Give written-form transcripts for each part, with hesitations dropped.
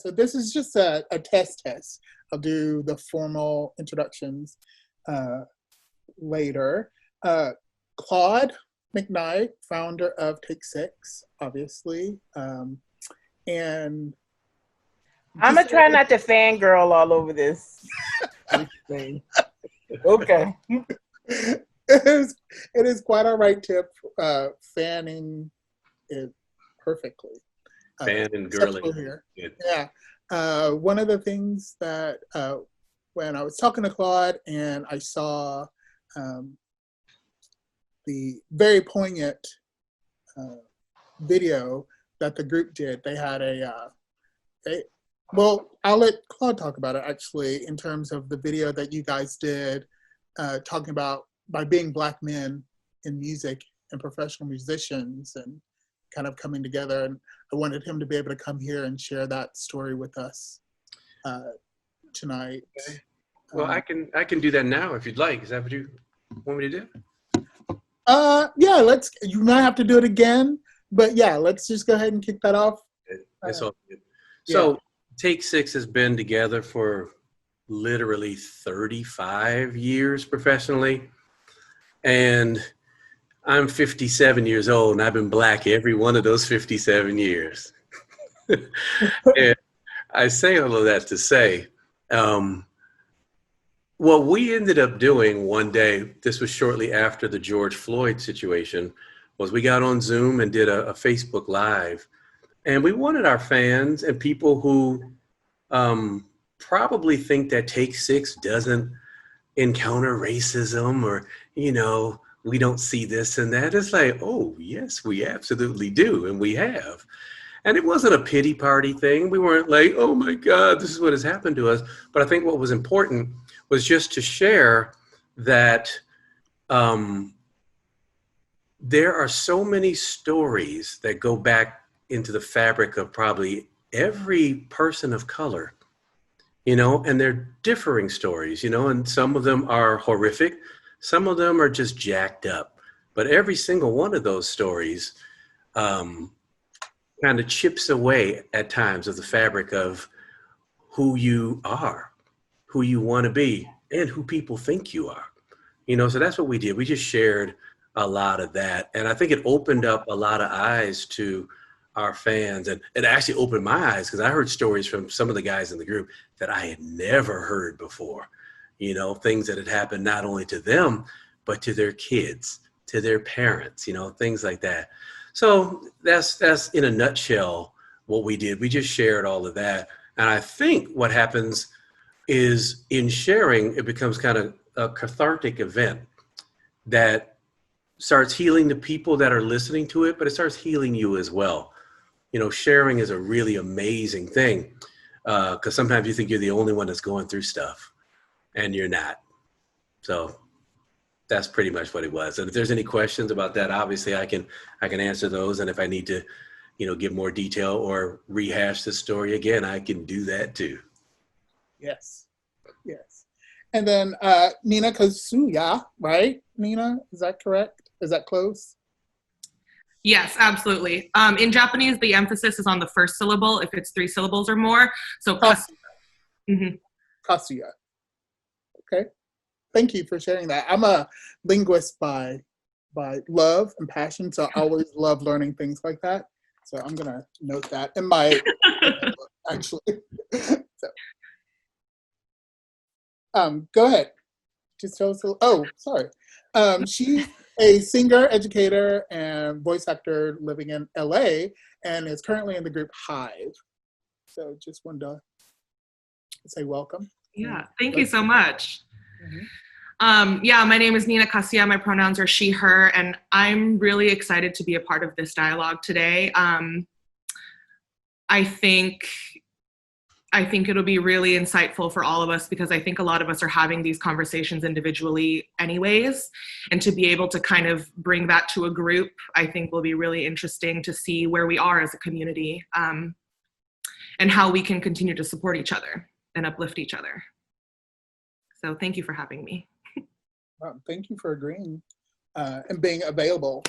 so this is just a test. I'll do the formal introductions later. Claude McKnight, founder of Take 6, obviously. And I'm gonna try not to fangirl all over this thing. Okay. It is quite all right, Tip, fanning it perfectly. Fan and girly. Here. Yeah. One of the things that when I was talking to Claude and I saw the very poignant video that the group did, they had well, I'll let Claude talk about it actually, in terms of the video that you guys did, talking about by being Black men in music and professional musicians and kind of coming together. And I wanted him to be able to come here and share that story with us tonight. Okay. Well, I can do that now if you'd like. Is that what you want me to do? Yeah, you might have to do it again, but yeah, let's just go ahead and kick that off. That's all good. So Take 6 has been together for literally 35 years professionally. And I'm 57 years old and I've been Black every one of those 57 years. And I say all of that to say, what we ended up doing one day, this was shortly after the George Floyd situation, was we got on Zoom and did a Facebook Live. And we wanted our fans and people who probably think that Take 6 doesn't encounter racism or, we don't see this and that. It's like, oh, yes, we absolutely do. And we have. And it wasn't a pity party thing. We weren't like, oh, my God, this is what has happened to us. But I think what was important was just to share that there are so many stories that go back into the fabric of probably every person of color, and they're differing stories, and some of them are horrific. Some of them are just jacked up. But every single one of those stories kind of chips away at times of the fabric of who you are, who you want to be, and who people think you are. So that's what we did. We just shared a lot of that. And I think it opened up a lot of eyes to our fans. And it actually opened my eyes because I heard stories from some of the guys in the group that I had never heard before. Things that had happened not only to them, but to their kids, to their parents, things like that. So that's in a nutshell what we did. We just shared all of that. And I think what happens is in sharing, it becomes kind of a cathartic event that starts healing the people that are listening to it, but it starts healing you as well. Sharing is a really amazing thing because sometimes you think you're the only one that's going through stuff and you're not. So that's pretty much what it was. And if there's any questions about that, obviously I can answer those. And if I need to, give more detail or rehash the story again, I can do that too. Yes. And then Nina Kasuya, right? Nina, is that correct? Is that close? Yes, absolutely. In Japanese, the emphasis is on the first syllable if it's 3 syllables or more. So Kasuya. Mm-hmm. Kasuya. Okay. Thank you for sharing that. I'm a linguist by love and passion, so I always love learning things like that. So I'm going to note that in my actually. So, go ahead. Just tell us. Sorry. She's a singer, educator, and voice actor living in LA, and is currently in the group HIVE. So just wanted to say welcome. Yeah, thank you so much. Mm-hmm. My name is Nina Kasuya. My pronouns are she, her, and I'm really excited to be a part of this dialogue today. I think it'll be really insightful for all of us because I think a lot of us are having these conversations individually anyways, and to be able to kind of bring that to a group, I think will be really interesting to see where we are as a community and how we can continue to support each other and uplift each other. So thank you for having me. Well, thank you for agreeing and being available.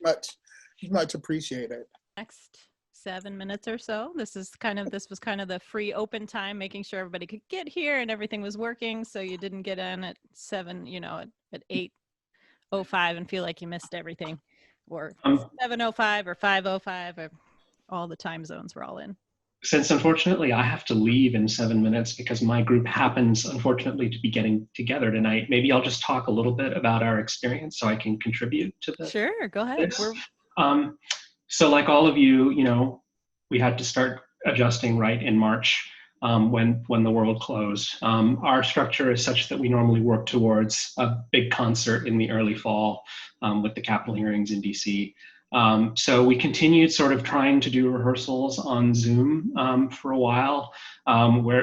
Much appreciated. Next 7 minutes or so. This was kind of the free open time, making sure everybody could get here and everything was working. So you didn't get in at 7, at 8:05 and feel like you missed everything, or 7:05 or 5:05, or all the time zones were all in. Since unfortunately I have to leave in 7 minutes because my group happens unfortunately to be getting together tonight, maybe I'll just talk a little bit about our experience so I can contribute to this. Sure, go ahead. So like all of you, we had to start adjusting right in March when the world closed. Our structure is such that we normally work towards a big concert in the early fall with the Capitol hearings in DC. So we continued sort of trying to do rehearsals on Zoom for a while,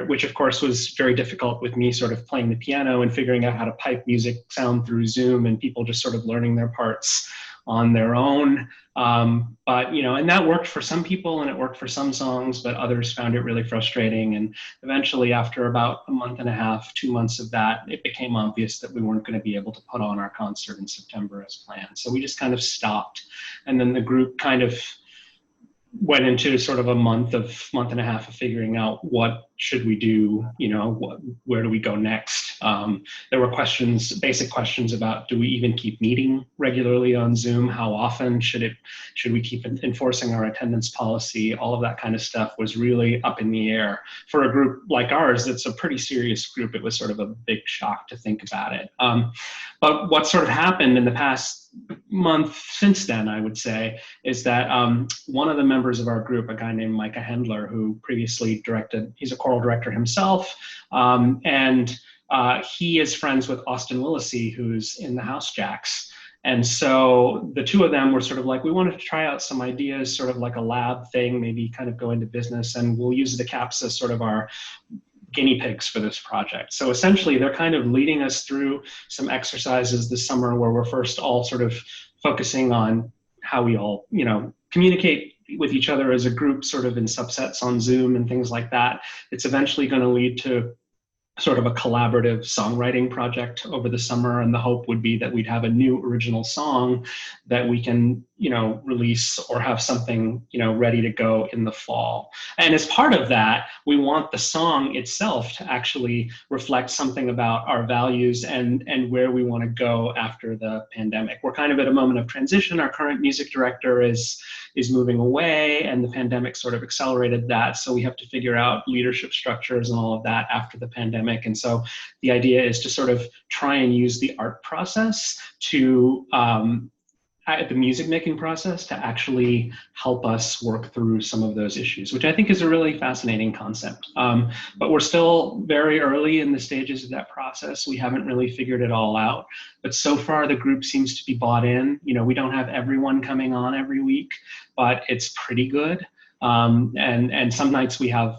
which of course was very difficult with me sort of playing the piano and figuring out how to pipe music sound through Zoom and people just sort of learning their parts on their own. But, and that worked for some people and it worked for some songs, but others found it really frustrating. And eventually after about a month and a half, 2 months of that, it became obvious that we weren't going to be able to put on our concert in September as planned. So we just kind of stopped. And then the group kind of went into sort of a month and a half of figuring out what should we do, where do we go next? There were basic questions about, do we even keep meeting regularly on Zoom? How often should we keep enforcing our attendance policy? All of that kind of stuff was really up in the air. For a group like ours, it's a pretty serious group. It was sort of a big shock to think about it. But what sort of happened in the past month since then, I would say, is that one of the members of our group, a guy named Micah Hendler, who previously he's a choral director himself, and he is friends with Austin Willisey, who's in the House Jacks. And so the two of them were sort of like, we wanted to try out some ideas, sort of like a lab thing, maybe kind of go into business, and we'll use the CAPS as sort of our guinea pigs for this project. So essentially they're kind of leading us through some exercises this summer where we're first all sort of focusing on how we all, communicate with each other as a group, sort of in subsets on Zoom and things like that. It's eventually going to lead to sort of a collaborative songwriting project over the summer, and the hope would be that we'd have a new original song that we can, release or have something, ready to go in the fall. And as part of that, we want the song itself to actually reflect something about our values and where we want to go after the pandemic. We're kind of at a moment of transition. Our current music director is moving away, and the pandemic sort of accelerated that. So we have to figure out leadership structures and all of that after the pandemic. And so the idea is to sort of try and use the art process to the music making process to actually help us work through some of those issues, which I think is a really fascinating concept. But we're still very early in the stages of that process. We haven't really figured it all out, but so far the group seems to be bought in. We don't have everyone coming on every week, but it's pretty good. And some nights we have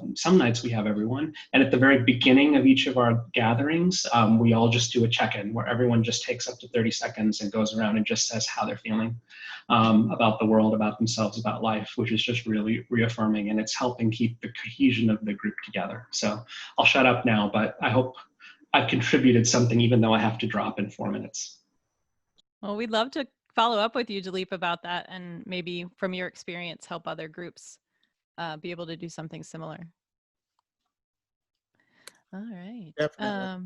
everyone. And at the very beginning of each of our gatherings, we all just do a check-in where everyone just takes up to 30 seconds and goes around and just says how they're feeling about the world, about themselves, about life, which is just really reaffirming, and it's helping keep the cohesion of the group together. So I'll shut up now, but I hope I've contributed something, even though I have to drop in 4 minutes. Well, we'd love to follow up with you, Jalip, about that, and maybe from your experience help other groups be able to do something similar. All right. Definitely.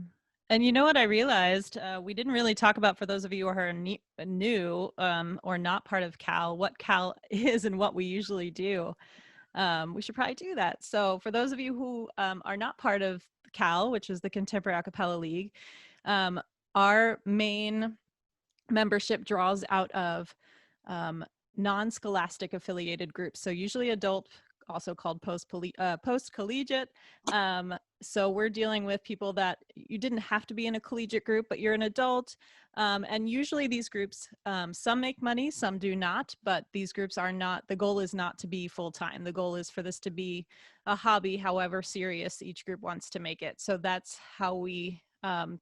And you know what I realized? We didn't really talk about, for those of you who are new or not part of CAL, what CAL is and what we usually do. We should probably do that. So for those of you who are not part of CAL, which is the Contemporary A Cappella League, our main membership draws out of non-scholastic affiliated groups. So usually adult, also called post-collegiate. So we're dealing with people that you didn't have to be in a collegiate group, but you're an adult. And usually these groups, some make money, some do not, but these groups are not, the goal is not to be full-time. The goal is for this to be a hobby, however serious each group wants to make it. So that's how we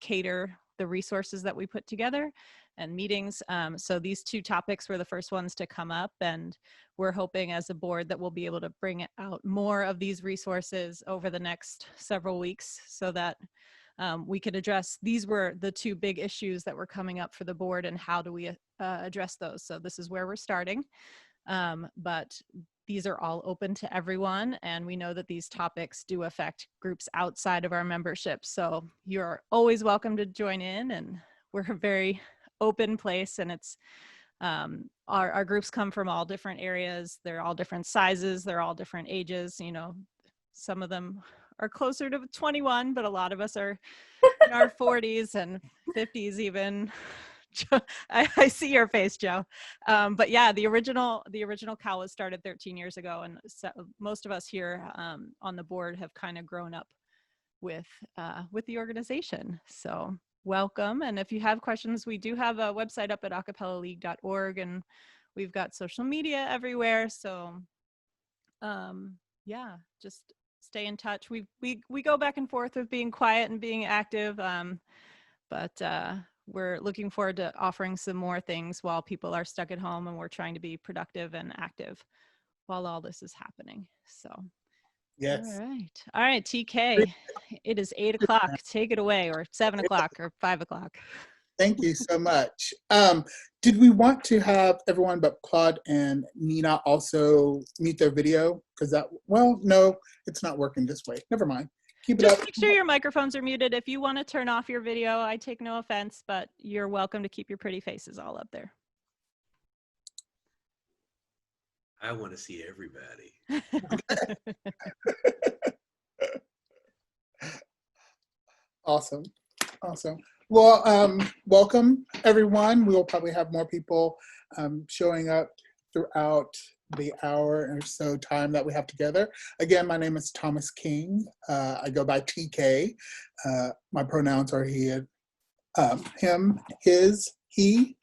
cater the resources that we put together and meetings. So these two topics were the first ones to come up, and we're hoping as a board that we'll be able to bring out more of these resources over the next several weeks so that we could address, these were the two big issues that were coming up for the board, and how do we address those. So this is where we're starting. But these are all open to everyone, and we know that these topics do affect groups outside of our membership. So you're always welcome to join in, and we're a very open place, and it's our groups come from all different areas. They're all different sizes. They're all different ages. You know, some of them are closer to 21, but a lot of us are in our 40s and 50s even. I see your face, Joe. But yeah, the original CAL was started 13 years ago, and so most of us here on the board have kind of grown up with the organization. So welcome. And if you have questions, we do have a website up at acapellaleague.org, and we've got social media everywhere. So yeah, just stay in touch. We go back and forth with being quiet and being active, but we're looking forward to offering some more things while people are stuck at home, and we're trying to be productive and active while all this is happening. So, Yes. All right, TeKay, it is 8 o'clock. Take it away, or 7 o'clock, or 5 o'clock. Thank you so much. Did we want to have everyone but Claude and Nina also mute their video? Because well, no, it's not working this way. Never mind. Keep it Just up. make sure your microphones are muted. If you want to turn off your video, I take no offense, but you're welcome to keep your pretty faces all up there. I want to see everybody. Awesome. Well, welcome everyone. We will probably have more people showing up throughout the hour or so time that we have together. Again, my name is Thomas King. I go by TeKay. My pronouns are he, him, his, he.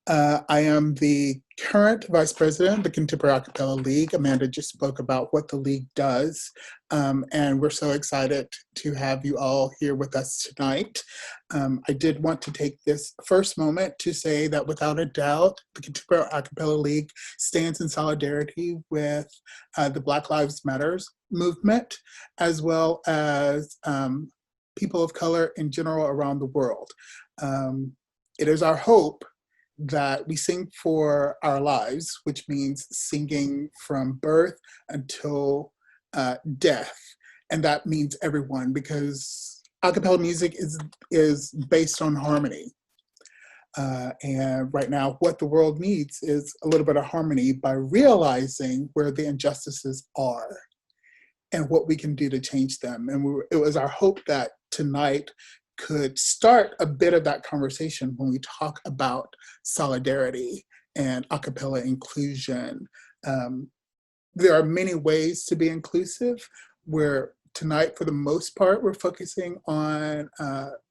I am the current vice president of the Contemporary A Cappella League. Amanda just spoke about what the league does, and we're so excited to have you all here with us tonight. I did want to take this first moment to say that without a doubt, the Contemporary A Cappella League stands in solidarity with the Black Lives Matters movement, as well as people of color in general around the world. It is our hope that we sing for our lives, which means singing from birth until death. And that means everyone, because a cappella music is based on harmony. And right now, what the world needs is a little bit of harmony by realizing where the injustices are and what we can do to change them. And it was our hope that tonight could start a bit of that conversation when we talk about solidarity and a cappella inclusion. There are many ways to be inclusive, where tonight, for the most part, we're focusing on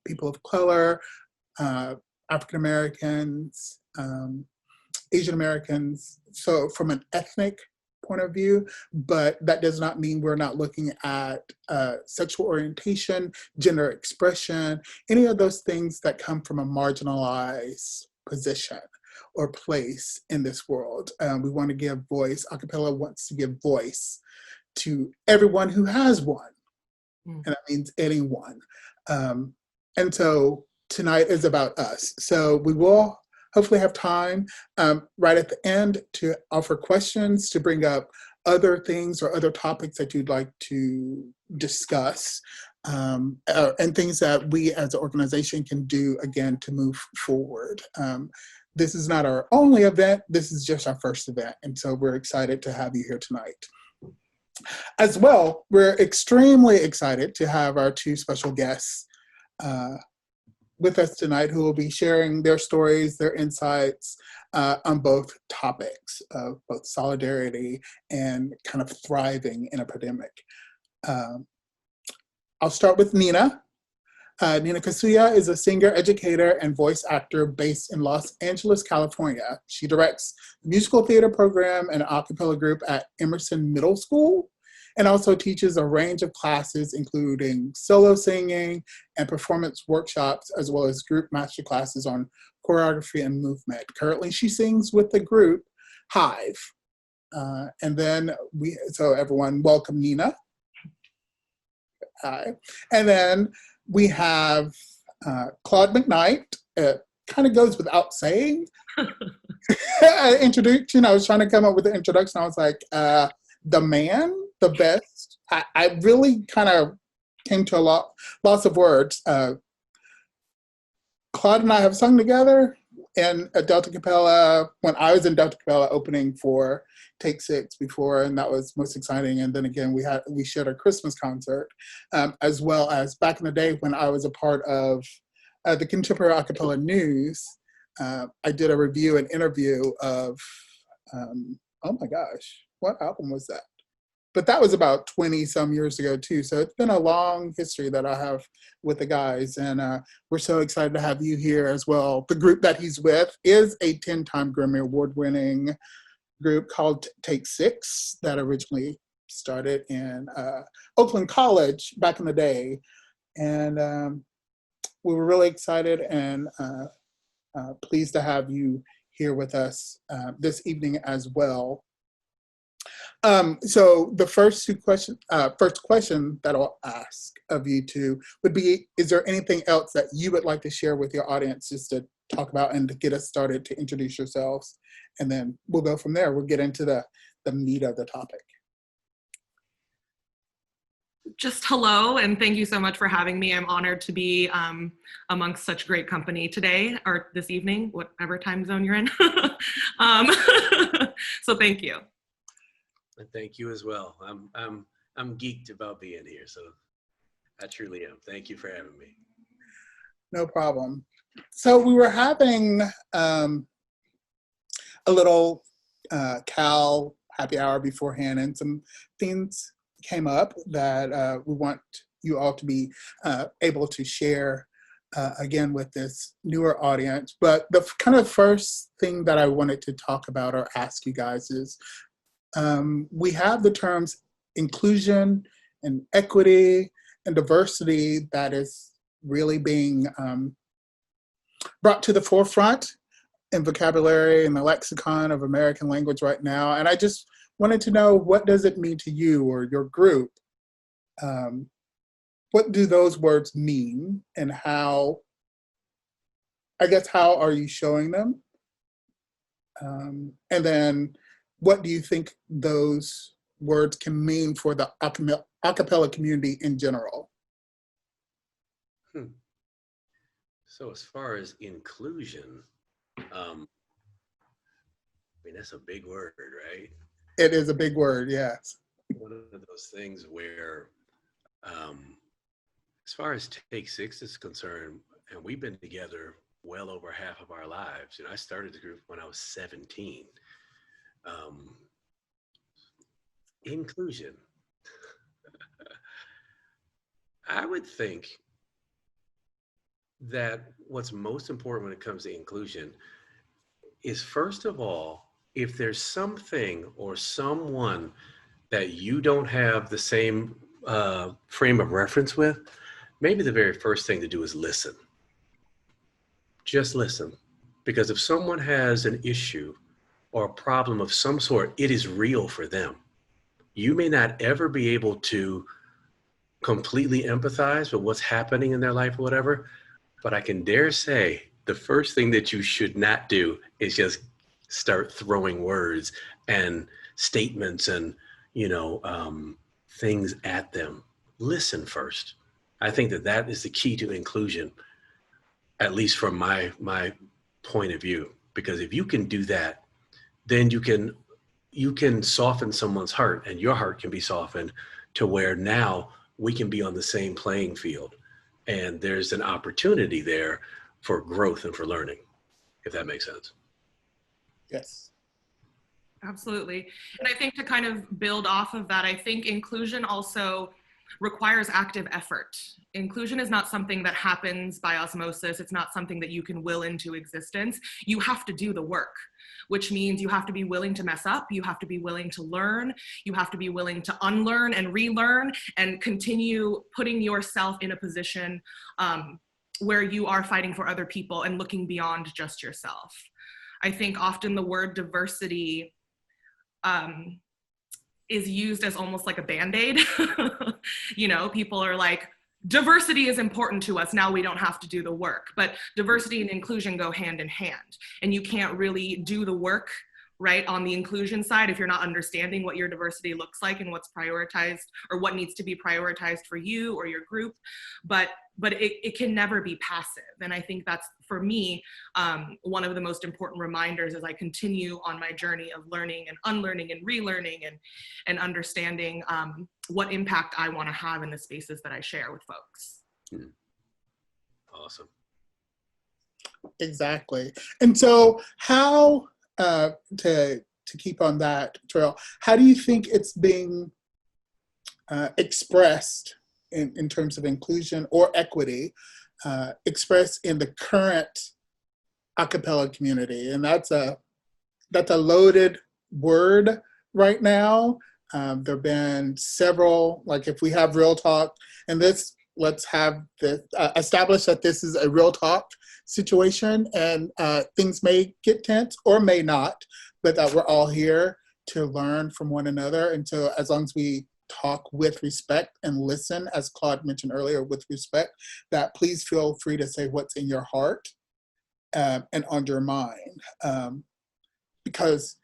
people of color, African Americans, Asian Americans, so from an ethnic point of view, but that does not mean we're not looking at sexual orientation, gender expression, any of those things that come from a marginalized position or place in this world. We want to give voice. A cappella wants to give voice to everyone who has one, and that means anyone. And so tonight is about us. So we will hopefully have time right at the end to offer questions, to bring up other things or other topics that you'd like to discuss, and things that we as an organization can do, again, to move forward. This is not our only event, this is just our first event, and so we're excited to have you here tonight. As well, we're extremely excited to have our two special guests with us tonight, who will be sharing their stories, their insights on both topics of both solidarity and kind of thriving in a pandemic. I'll start with Nina. Nina Kasuya is a singer, educator, and voice actor based in Los Angeles, California. She directs the musical theater program and a cappella group at Emerson Middle School, and also teaches a range of classes, including solo singing and performance workshops, as well as group master classes on choreography and movement. Currently, she sings with the group HIVE. And then so everyone, welcome Nina. Hi. And then we have Claude McKnight. It kind of goes without saying, I introduced, I was trying to come up with the introduction. I was like, the man, the best. I really kind of came to lots of words. Claude and I have sung together in a Delta Cappella when I was in Delta Cappella opening for Take Six before, and that was most exciting. And then again, we shared a Christmas concert, as well as back in the day when I was a part of the Contemporary Acapella News. I did a review and interview of, oh my gosh, what album was that? But that was about 20 some years ago too. So it's been a long history that I have with the guys. And we're so excited to have you here as well. The group that he's with is a 10-time Grammy Award winning group called Take Six that originally started in Oakland College back in the day. And we were really excited and pleased to have you here with us this evening as well. So the first question that I'll ask of you two would be, is there anything else that you would like to share with your audience just to talk about and to get us started, to introduce yourselves? And then we'll go from there. We'll get into the meat of the topic. Just hello, and thank you so much for having me. I'm honored to be amongst such great company today, or this evening, whatever time zone you're in. So thank you. And thank you as well. I'm geeked about being here, so I truly am. Thank you for having me. No problem. So we were having a little Cal happy hour beforehand, and some things came up that we want you all to be able to share again with this newer audience. But the kind of first thing that I wanted to talk about or ask you guys is, we have the terms inclusion and equity and diversity that is really being brought to the forefront in vocabulary and the lexicon of American language right now. And I just wanted to know, what does it mean to you or your group? What do those words mean, and how are you showing them? And then what do you think those words can mean for the acapella community in general? So as far as inclusion, I mean, that's a big word, right? It is a big word, yes. One of those things where, as far as Take Six is concerned, and we've been together well over half of our lives. I started the group when I was 17. Inclusion. I would think that what's most important when it comes to inclusion is, first of all, if there's something or someone that you don't have the same frame of reference with, maybe the very first thing to do is listen. Just listen. Because if someone has an issue or a problem of some sort, it is real for them. You may not ever be able to completely empathize with what's happening in their life or whatever, but I can dare say the first thing that you should not do is just start throwing words and statements and, things at them. Listen first. I think that is the key to inclusion, at least from my point of view, because if you can do that, then you can soften someone's heart, and your heart can be softened to where now we can be on the same playing field. And there's an opportunity there for growth and for learning, if that makes sense. Yes. Absolutely. And I think to kind of build off of that, I think inclusion also requires active effort. Inclusion is not something that happens by osmosis. It's not something that you can will into existence. You have to do the work, which means you have to be willing to mess up. You have to be willing to learn. You have to be willing to unlearn and relearn and continue putting yourself in a position where you are fighting for other people and looking beyond just yourself. I think often the word diversity is used as almost like a Band-Aid. People are like, diversity is important to us. Now we don't have to do the work, but diversity and inclusion go hand in hand. And you can't really do the work, right, on the inclusion side if you're not understanding what your diversity looks like and what's prioritized or what needs to be prioritized for you or your group. But it can never be passive. And I think that's, for me, one of the most important reminders as I continue on my journey of learning and unlearning and relearning and understanding what impact I want to have in the spaces that I share with folks. Awesome. Exactly. And so how, to keep on that trail, how do you think it's being expressed in terms of inclusion or equity, expressed in the current a cappella community? And that's a loaded word right now. There have been several, like if we have real talk, and this, let's have this, establish that this is a real talk situation, and things may get tense or may not, but that we're all here to learn from one another. And so as long as we talk with respect and listen, as Claude mentioned earlier, with respect, that please feel free to say what's in your heart and on your mind. Because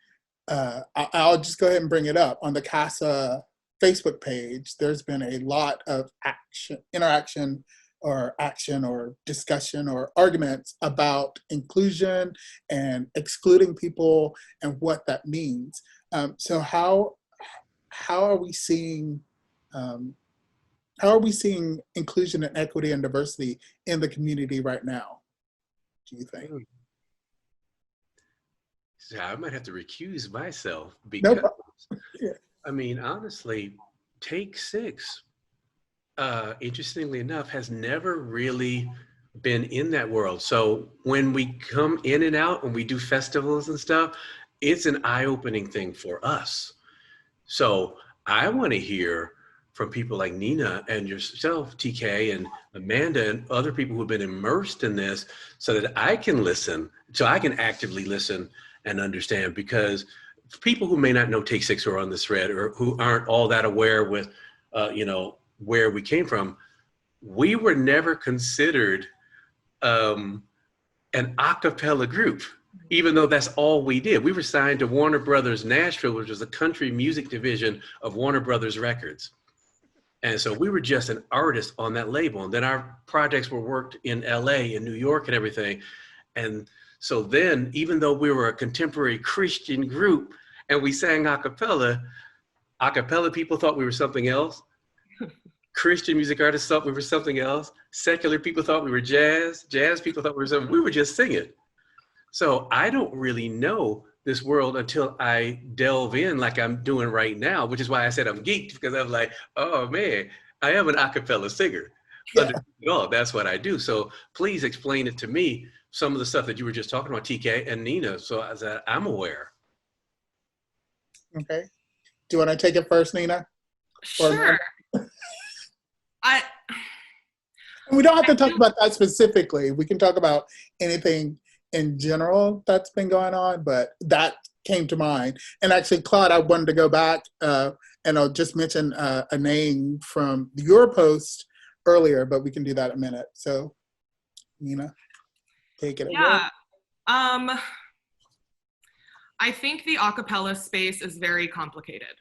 I'll just go ahead and bring it up. On the CASA Facebook page, there's been a lot of interaction or discussion or arguments about inclusion and excluding people and what that means. So how are we seeing inclusion and equity and diversity in the community right now, do you think? So I might have to recuse myself because, Yeah. I mean, honestly, Take 6, interestingly enough, has never really been in that world. So when we come in and out and we do festivals and stuff, it's an eye-opening thing for us. So I want to hear from people like Nina and yourself, TeKay, and Amanda, and other people who've been immersed in this, so that I can listen, so I can actively listen and understand. Because for people who may not know Take 6 or on this thread, or who aren't all that aware with, where we came from, we were never considered an a cappella group, even though that's all we did. We were signed to Warner Brothers Nashville, which was a country music division of Warner Brothers Records. And so we were just an artist on that label. And then our projects were worked in LA and New York and everything. And so then, even though we were a contemporary Christian group and we sang a cappella people thought we were something else. Christian music artists thought we were something else. Secular people thought we were jazz. Jazz people thought we were something. We were just singing. So I don't really know this world until I delve in like I'm doing right now, which is why I said I'm geeked, because I'm like, oh man, I am an a cappella singer. Yeah. That's what I do. So please explain it to me, some of the stuff that you were just talking about, TeKay and Nina, so that I'm aware. Okay. Do you want to take it first, Nina? Sure. We don't have to talk about that specifically. We can talk about anything in general that's been going on, but that came to mind. And actually, Claude, I wanted to go back and I'll just mention a name from your post earlier, but we can do that in a minute. So, Nina, take it away. Yeah. I think the a cappella space is very complicated.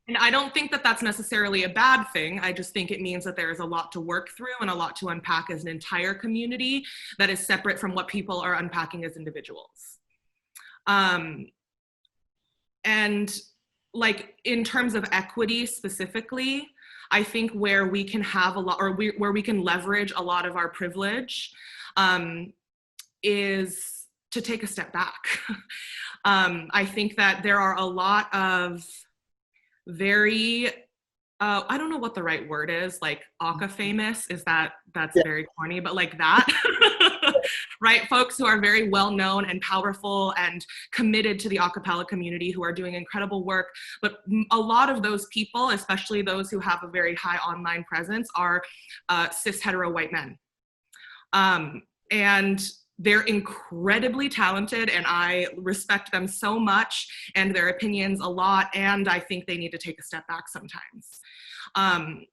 And I don't think that that's necessarily a bad thing. I just think it means that there is a lot to work through and a lot to unpack as an entire community that is separate from what people are unpacking as individuals. And like in terms of equity specifically, I think where we can have a lot, or where we can leverage a lot of our privilege is to take a step back. I think that there are a lot of very, I don't know what the right word is, like aka famous, that's very corny, but like that, right? Folks who are very well known and powerful and committed to the a cappella community, who are doing incredible work. But a lot of those people, especially those who have a very high online presence, are cis hetero white men. And they're incredibly talented, and I respect them so much and their opinions a lot, and I think they need to take a step back sometimes. That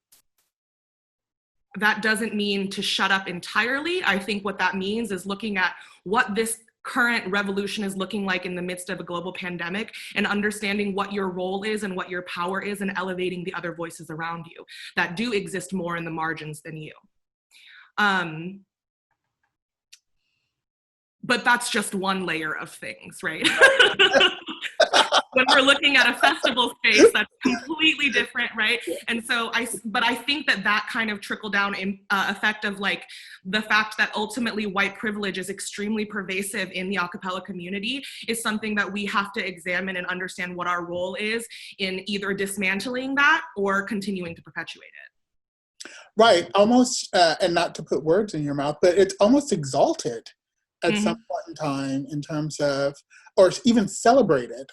doesn't mean to shut up entirely. I think what that means is looking at what this current revolution is looking like in the midst of a global pandemic and understanding what your role is and what your power is and elevating the other voices around you that do exist more in the margins than you. But that's just one layer of things, right? When we're looking at a festival space, that's completely different, right? And so but I think that kind of trickle down effect of like the fact that ultimately white privilege is extremely pervasive in the a cappella community is something that we have to examine and understand what our role is in either dismantling that or continuing to perpetuate it. Right, almost, and not to put words in your mouth, but it's almost exalted at some point in time in terms of, or even celebrated,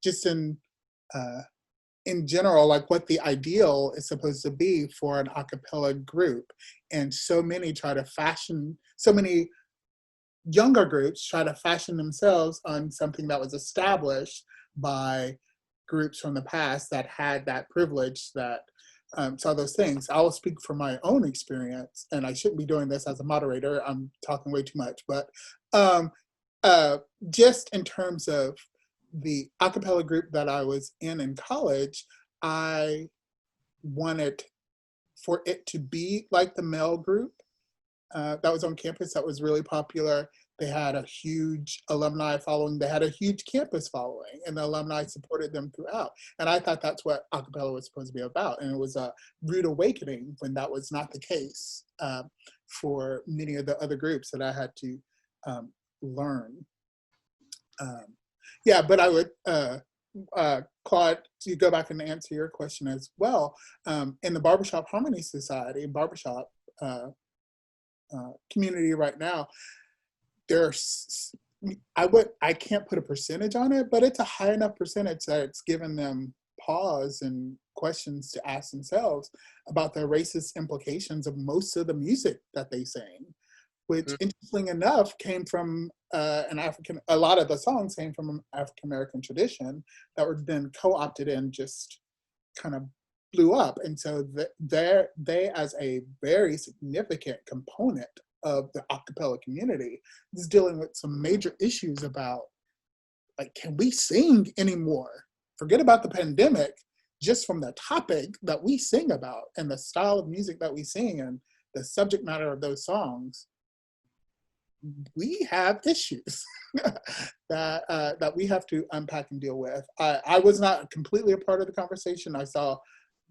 just in general, like what the ideal is supposed to be for an a cappella group. And so many younger groups try to fashion themselves on something that was established by groups from the past that had that privilege, that saw those things. I will speak from my own experience, and I shouldn't be doing this as a moderator. I'm talking way too much, but just in terms of the a cappella group that I was in college, I wanted for it to be like the male group that was on campus that was really popular. They had a huge alumni following. They had a huge campus following, and the alumni supported them throughout. And I thought that's what a cappella was supposed to be about. And it was a rude awakening when that was not the case for many of the other groups that I had to learn. Yeah, but I would, Claude, to go back and answer your question as well, in the Barbershop Harmony Society, barbershop community right now, there's, I can't put a percentage on it, but it's a high enough percentage that it's given them pause and questions to ask themselves about the racist implications of most of the music that they sing, which interesting enough came from a lot of the songs came from an African-American tradition that were then co-opted and just kind of blew up. And so they as a very significant component of the a cappella community is dealing with some major issues about, like, can we sing anymore? Forget about the pandemic, just from the topic that we sing about and the style of music that we sing and the subject matter of those songs, we have issues that we have to unpack and deal with. I was not completely a part of the conversation. I saw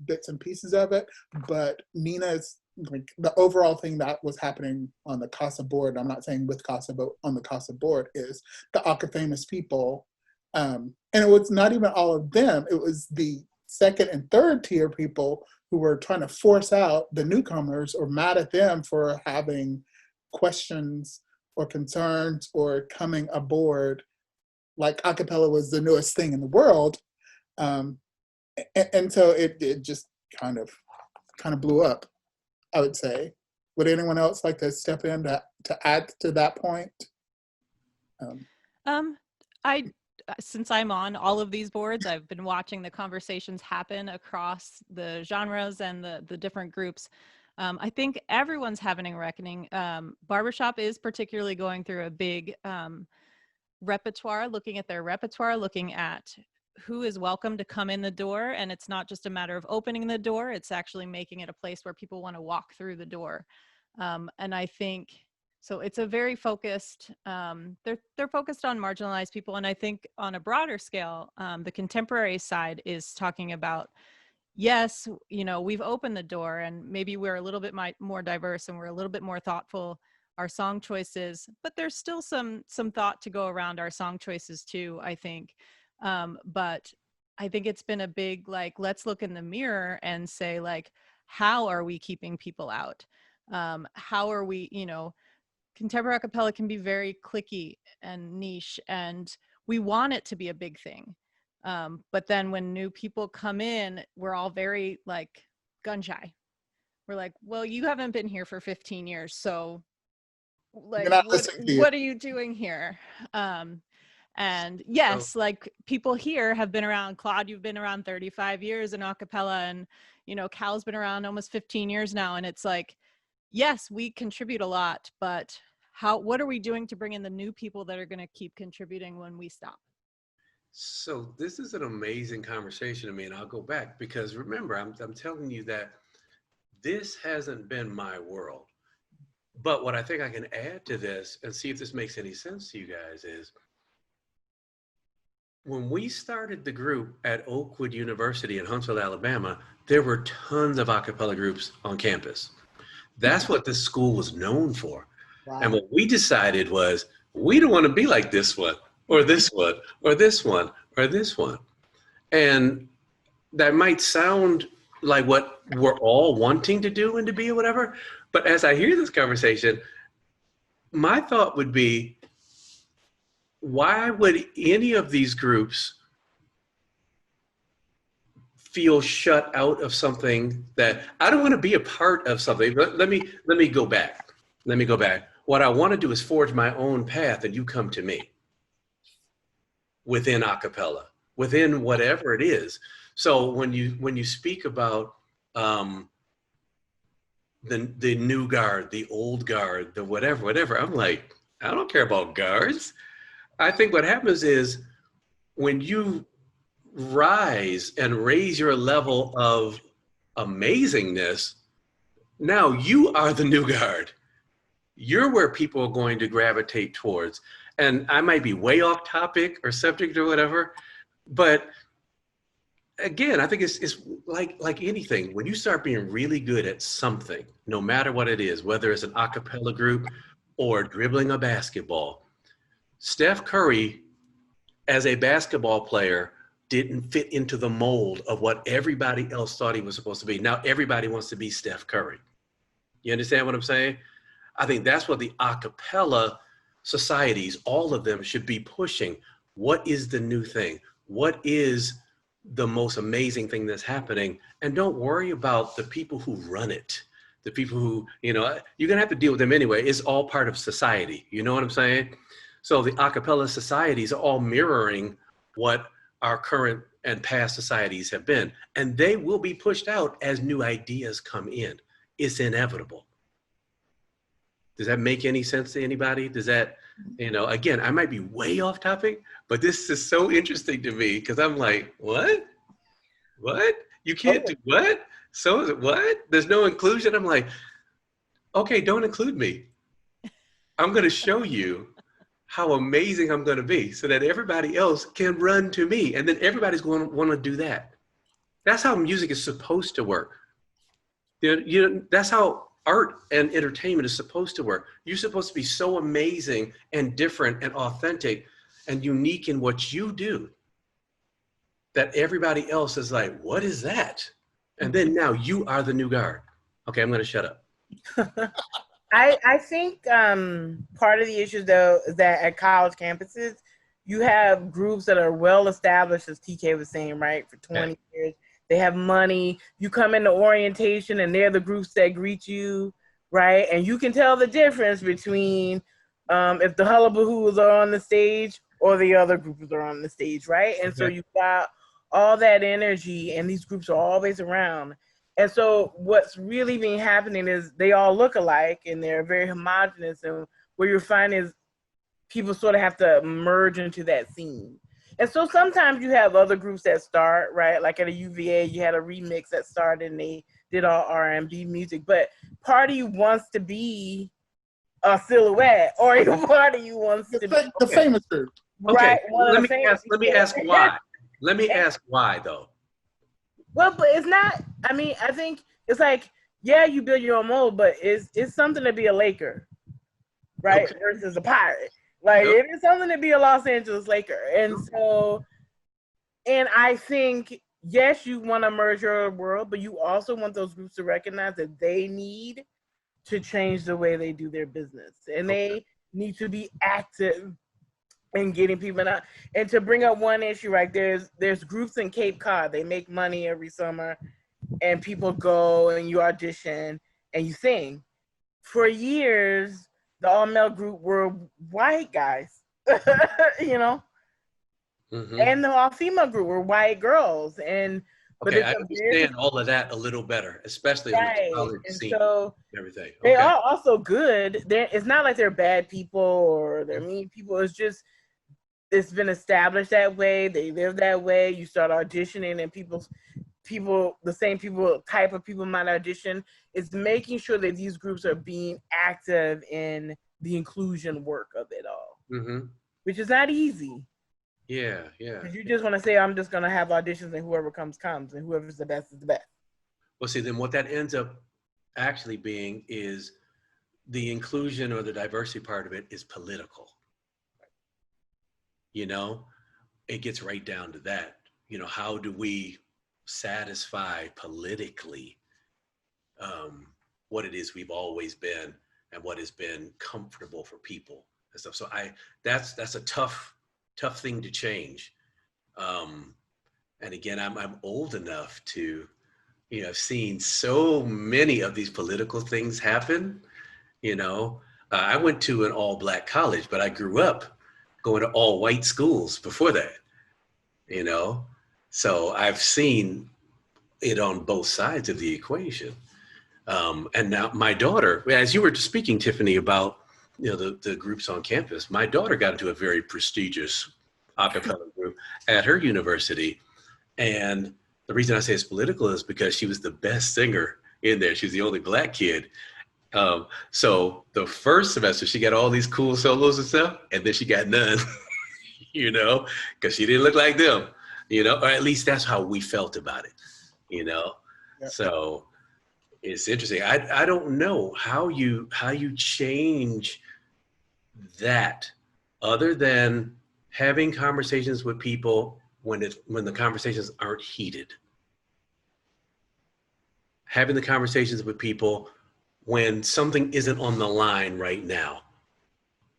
bits and pieces of it, but Nina's, like, the overall thing that was happening on the CASA board, I'm not saying with CASA, but on the CASA board, is the famous people. And it was not even all of them. It was the second and third tier people who were trying to force out the newcomers or mad at them for having questions or concerns or coming aboard like a cappella was the newest thing in the world. And so it just kind of blew up, I would say. Would anyone else like to step in to add to that point? Since I'm on all of these boards, I've been watching the conversations happen across the genres and the different groups. I think everyone's having a reckoning. Barbershop is particularly going through a big repertoire, looking at their repertoire, looking at who is welcome to come in the door. And it's not just a matter of opening the door, it's actually making it a place where people want to walk through the door. And I think, so it's a very focused, they're focused on marginalized people. And I think on a broader scale, the contemporary side is talking about, yes, you know, we've opened the door and maybe we're a little bit more diverse and we're a little bit more thoughtful, our song choices, but there's still some thought to go around our song choices too, I think. But I think it's been a big, like, let's look in the mirror and say, like, how are we keeping people out? How are we, you know, contemporary a cappella can be very cliquey and niche, and we want it to be a big thing. But then when new people come in, we're all very, like, gun shy. We're like, well, you haven't been here for 15 years, so, like, what are you doing here? And yes, like people here have been around. Claude, you've been around 35 years in a cappella, and you know, Cal's been around almost 15 years now. And it's like, yes, we contribute a lot, but what are we doing to bring in the new people that are going to keep contributing when we stop? So this is an amazing conversation to me, and I'll go back because remember, I'm telling you that this hasn't been my world. But what I think I can add to this and see if this makes any sense to you guys is when we started the group at Oakwood University in Huntsville, Alabama, there were tons of a cappella groups on campus. That's what this school was known for. Wow. And what we decided was, we don't want to be like this one, or this one, or this one, or this one. And that might sound like what we're all wanting to do and to be or whatever. But as I hear this conversation, my thought would be, why would any of these groups feel shut out of something that I don't want to be a part of something? Let me go back. Let me go back. What I want to do is forge my own path, and you come to me within a cappella, within whatever it is. So when you speak about the new guard, the old guard, the whatever, I'm like, I don't care about guards. I think what happens is when you rise and raise your level of amazingness, now you are the new guard. You're where people are going to gravitate towards. And I might be way off topic or subject or whatever, but again, I think it's like anything. When you start being really good at something, no matter what it is, whether it's an a cappella group or dribbling a basketball, Steph Curry, as a basketball player, didn't fit into the mold of what everybody else thought he was supposed to be. Now everybody wants to be Steph Curry. You understand what I'm saying? I think that's what the a cappella societies, all of them, should be pushing. What is the new thing? What is the most amazing thing that's happening? And don't worry about the people who run it. The people who, you know, you're gonna have to deal with them anyway. It's all part of society. You know what I'm saying? So the a cappella societies are all mirroring what our current and past societies have been. And they will be pushed out as new ideas come in. It's inevitable. Does that make any sense to anybody? Does that, you know, again, I might be way off topic, but this is so interesting to me because I'm like, what? What? You can't do what? So is it what? There's no inclusion. I'm like, okay, don't include me. I'm going to show you how amazing I'm going to be so that everybody else can run to me. And then everybody's going to want to do that. That's how music is supposed to work. You know, that's how art and entertainment is supposed to work. You're supposed to be so amazing and different and authentic and unique in what you do that everybody else is like, what is that? And then now you are the new guard. Okay, I'm going to shut up. I think part of the issue, though, is that at college campuses, you have groups that are well established, as TeKay was saying, right, for 20 years. They have money. You come into orientation, and they're the groups that greet you, right? And you can tell the difference between if the Hullabahoos are on the stage or the other groups are on the stage, right? And so you've got all that energy, and these groups are always around. And so what's really been happening is they all look alike and they're very homogenous. And what you're finding is people sort of have to merge into that scene. And so sometimes you have other groups that start, right? Like at a UVA, you had a remix that started and they did all R&B music. But part of you wants to be a Silhouette, or part of you wants to be the famous group. Okay, right? let me ask why. Let me ask why, though. Well, but it's not, I mean, I think it's like, yeah, you build your own mold, but it's something to be a Laker, right? Okay. Versus a Pirate. Like, it is something to be a Los Angeles Laker. And so, and I think, yes, you want to merge your world, but you also want those groups to recognize that they need to change the way they do their business. And they need to be active in getting people out. And to bring up one issue, right, there's groups in Cape Cod. They make money every summer, and people go and you audition and you sing. For years, the all-male group were white guys, you know? And the all-female group were white girls. But okay, I understand all of that a little better, especially on the college and scene so and everything. they are also good. It's not like they're bad people or they're mean people. It's just, it's been established that way. They live that way. You start auditioning and the same type of people might audition. It's making sure that these groups are being active in the inclusion work of it all, which is not easy. Yeah. Because you just want to say, I'm just going to have auditions and whoever comes, and whoever's the best is the best. Well, see, then what that ends up actually being is the inclusion or the diversity part of it is political. You know, it gets right down to that. You know, how do we satisfy politically what it is we've always been and what has been comfortable for people and stuff. So that's a tough thing to change. And again, I'm old enough to, you know, have seen so many of these political things happen. You know, I went to an all-black college, but I grew up going to all-white schools before that, you know? So I've seen it on both sides of the equation. And now my daughter, as you were speaking, Tiffany, about, you know, the groups on campus, my daughter got into a very prestigious a cappella group at her university. And the reason I say it's political is because she was the best singer in there. She was the only black kid. So the first semester, she got all these cool solos and stuff, and then she got none, you know, because she didn't look like them, you know, or at least that's how we felt about it, you know. Yep. So it's interesting. I don't know how you change that other than having conversations with people when the conversations aren't heated. Having the conversations with people when something isn't on the line right now,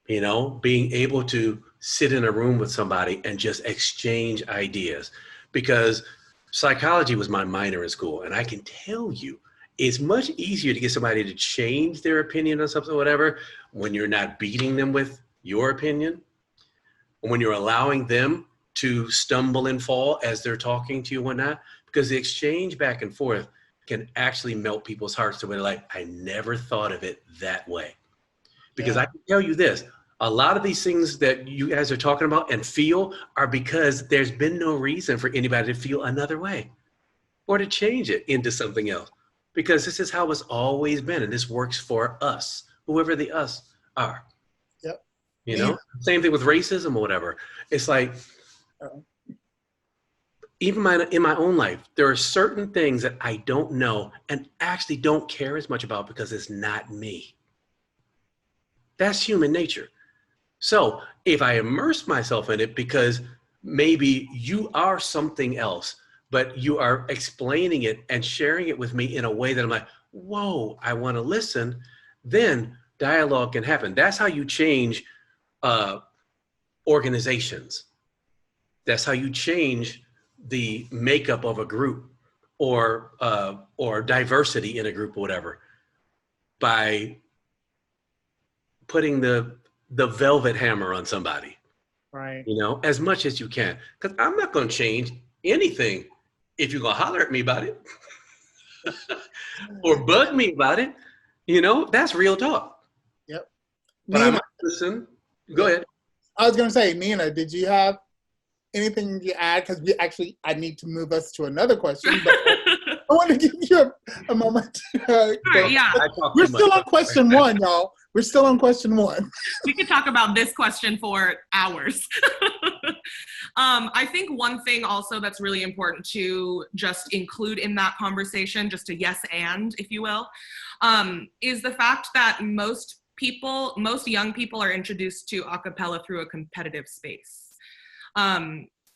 you know, being able to sit in a room with somebody and just exchange ideas. Because psychology was my minor in school, and I can tell you, it's much easier to get somebody to change their opinion on something or whatever when you're not beating them with your opinion, when you're allowing them to stumble and fall as they're talking to you and whatnot, because the exchange back and forth can actually melt people's hearts to where they're like, I never thought of it that way. Because I can tell you this, a lot of these things that you guys are talking about and feel are because there's been no reason for anybody to feel another way or to change it into something else. Because this is how it's always been, and this works for us, whoever the us are. Yep. You know, same thing with racism or whatever. It's like, even in my own life, there are certain things that I don't know and actually don't care as much about because it's not me. That's human nature. So if I immerse myself in it because maybe you are something else, but you are explaining it and sharing it with me in a way that I'm like, whoa, I want to listen, then dialogue can happen. That's how you change organizations. That's how you change the makeup of a group or diversity in a group or whatever, by putting the velvet hammer on somebody, right? You know, as much as you can, because I'm not going to change anything if you're going to holler at me about it or bug me about it. You know, that's real talk. Yep. But Nina, I might listen. Go ahead. I was going to say, Nina, did you have anything to add? Because I need to move us to another question, but I want to give you a moment. Yeah. We're still on question one, y'all. We're still on question one. We could talk about this question for hours. I think one thing also that's really important to just include in that conversation, just a yes and, if you will, is the fact that most young people are introduced to a cappella through a competitive space.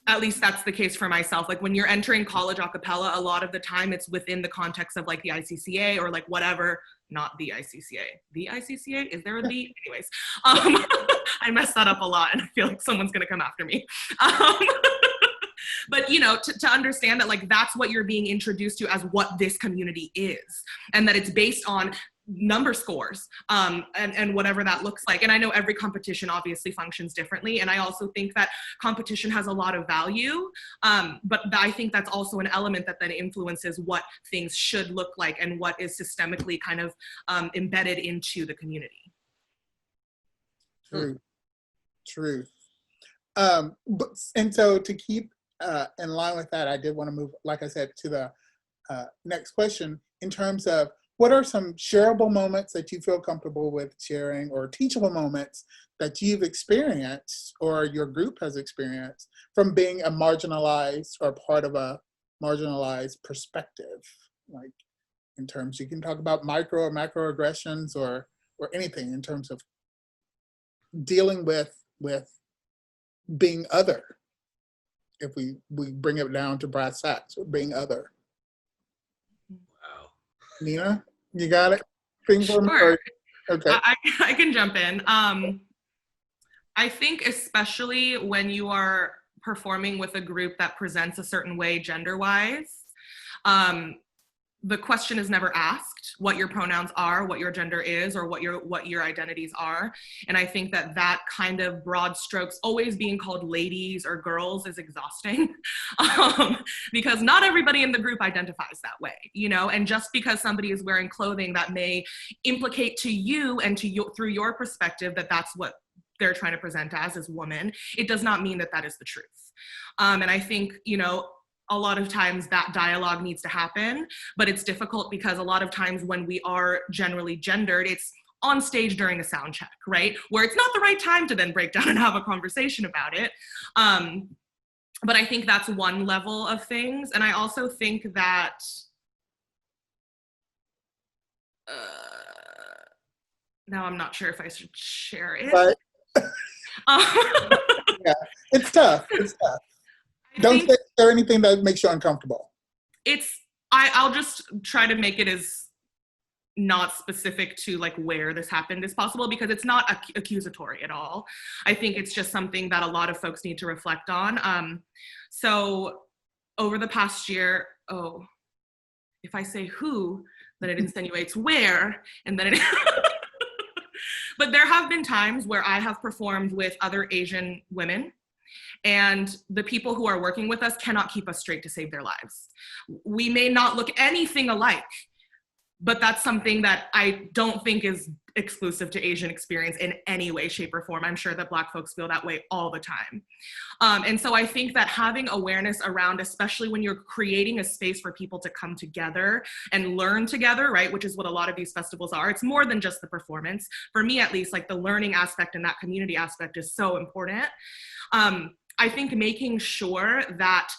At least that's the case for myself. Like when you're entering college a cappella, a lot of the time it's within the context of like the ICCA or like whatever, not the ICCA. The ICCA? Is there a the? Anyways, I mess that up a lot and I feel like someone's gonna come after me. But you know, to understand that like that's what you're being introduced to as what this community is, and that it's based on number scores, and whatever that looks like. And I know every competition obviously functions differently. And I also think that competition has a lot of value, but I think that's also an element that then influences what things should look like and what is systemically kind of embedded into the community. True. And so to keep in line with that, I did want to move, like I said, to the next question in terms of what are some shareable moments that you feel comfortable with sharing, or teachable moments that you've experienced or your group has experienced from being a marginalized or part of a marginalized perspective? Like in terms, you can talk about micro or macroaggressions or anything in terms of dealing with being other. If we bring it down to brass tacks, or being other. Wow. Nina, you got it? Sure. Okay. I can jump in. I think especially when you are performing with a group that presents a certain way gender-wise, the question is never asked what your pronouns are, what your gender is, or what your identities are. And I think that kind of broad strokes, always being called ladies or girls, is exhausting, because not everybody in the group identifies that way, you know. And just because somebody is wearing clothing that may implicate to you and to you through your perspective that that's what they're trying to present as woman, it does not mean that that is the truth. And I think, you know, a lot of times that dialogue needs to happen, but it's difficult because a lot of times when we are generally gendered, it's on stage during a sound check, right? Where it's not the right time to then break down and have a conversation about it. But I think that's one level of things. And I also think that, now I'm not sure if I should share it. Right. Yeah, it's tough. Don't share anything that makes you uncomfortable. I'll just try to make it as not specific to like where this happened as possible, because it's not accusatory at all. I think it's just something that a lot of folks need to reflect on. So over the past year, if I say who, then it insinuates where, and then it but there have been times where I have performed with other Asian women, and the people who are working with us cannot keep us straight to save their lives. We may not look anything alike, but that's something that I don't think is exclusive to Asian experience in any way, shape, or form. I'm sure that Black folks feel that way all the time. And so I think that having awareness around, especially when you're creating a space for people to come together and learn together, right, which is what a lot of these festivals are. It's more than just the performance. For me, at least, like the learning aspect and that community aspect is so important. I think making sure that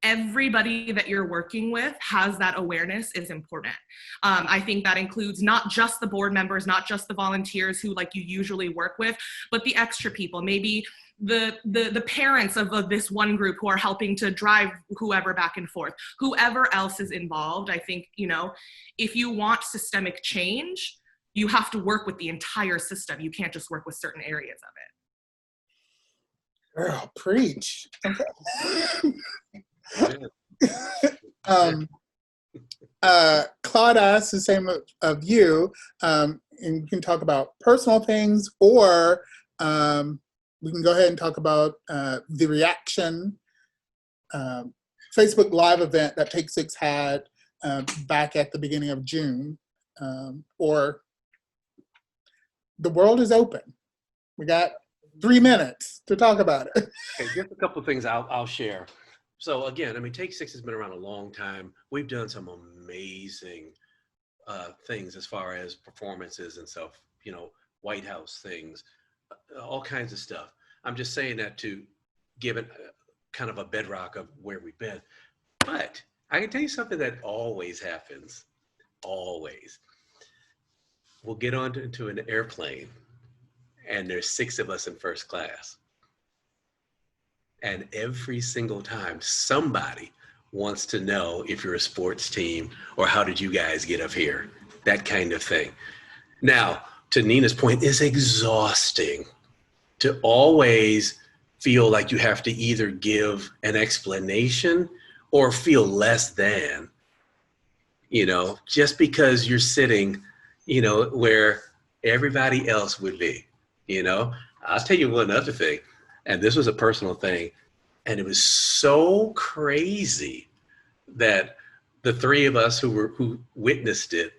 everybody that you're working with has that awareness is important. I think that includes not just the board members, not just the volunteers who like you usually work with, but the extra people, maybe the parents of this one group who are helping to drive whoever back and forth, whoever else is involved. I think, you know, if you want systemic change, you have to work with the entire system. You can't just work with certain areas of it. Girl, preach. Okay. Claude asked the same of you, and you can talk about personal things, or we can go ahead and talk about the reaction Facebook Live event that Take 6 had back at the beginning of June, or the world is open. We got 3 minutes to talk about it. Okay, just a couple of things I'll share. So again, I mean, Take 6 has been around a long time. We've done some amazing things as far as performances and stuff, you know, White House things, all kinds of stuff. I'm just saying that to give it kind of a bedrock of where we've been. But I can tell you something that always happens, always. We'll get onto an airplane and there's 6 of us in first class. And every single time somebody wants to know if you're a sports team or how did you guys get up here, that kind of thing. Now, to Nina's point, it's exhausting to always feel like you have to either give an explanation or feel less than, you know, just because you're sitting you know, where everybody else would be, you know. I'll tell you one other thing, and this was a personal thing, and it was so crazy that the three of us who witnessed it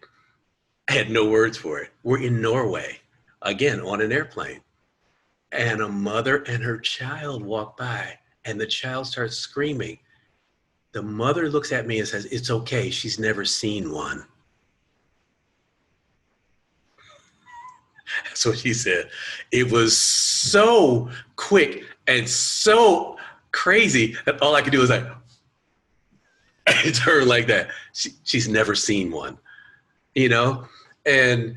had no words for it. We're in Norway, again, on an airplane, and a mother and her child walk by, and the child starts screaming. The mother looks at me and says, "It's okay, she's never seen one." That's what she said. It was so quick and so crazy that all I could do was like, it's her like that. She's never seen one, you know? And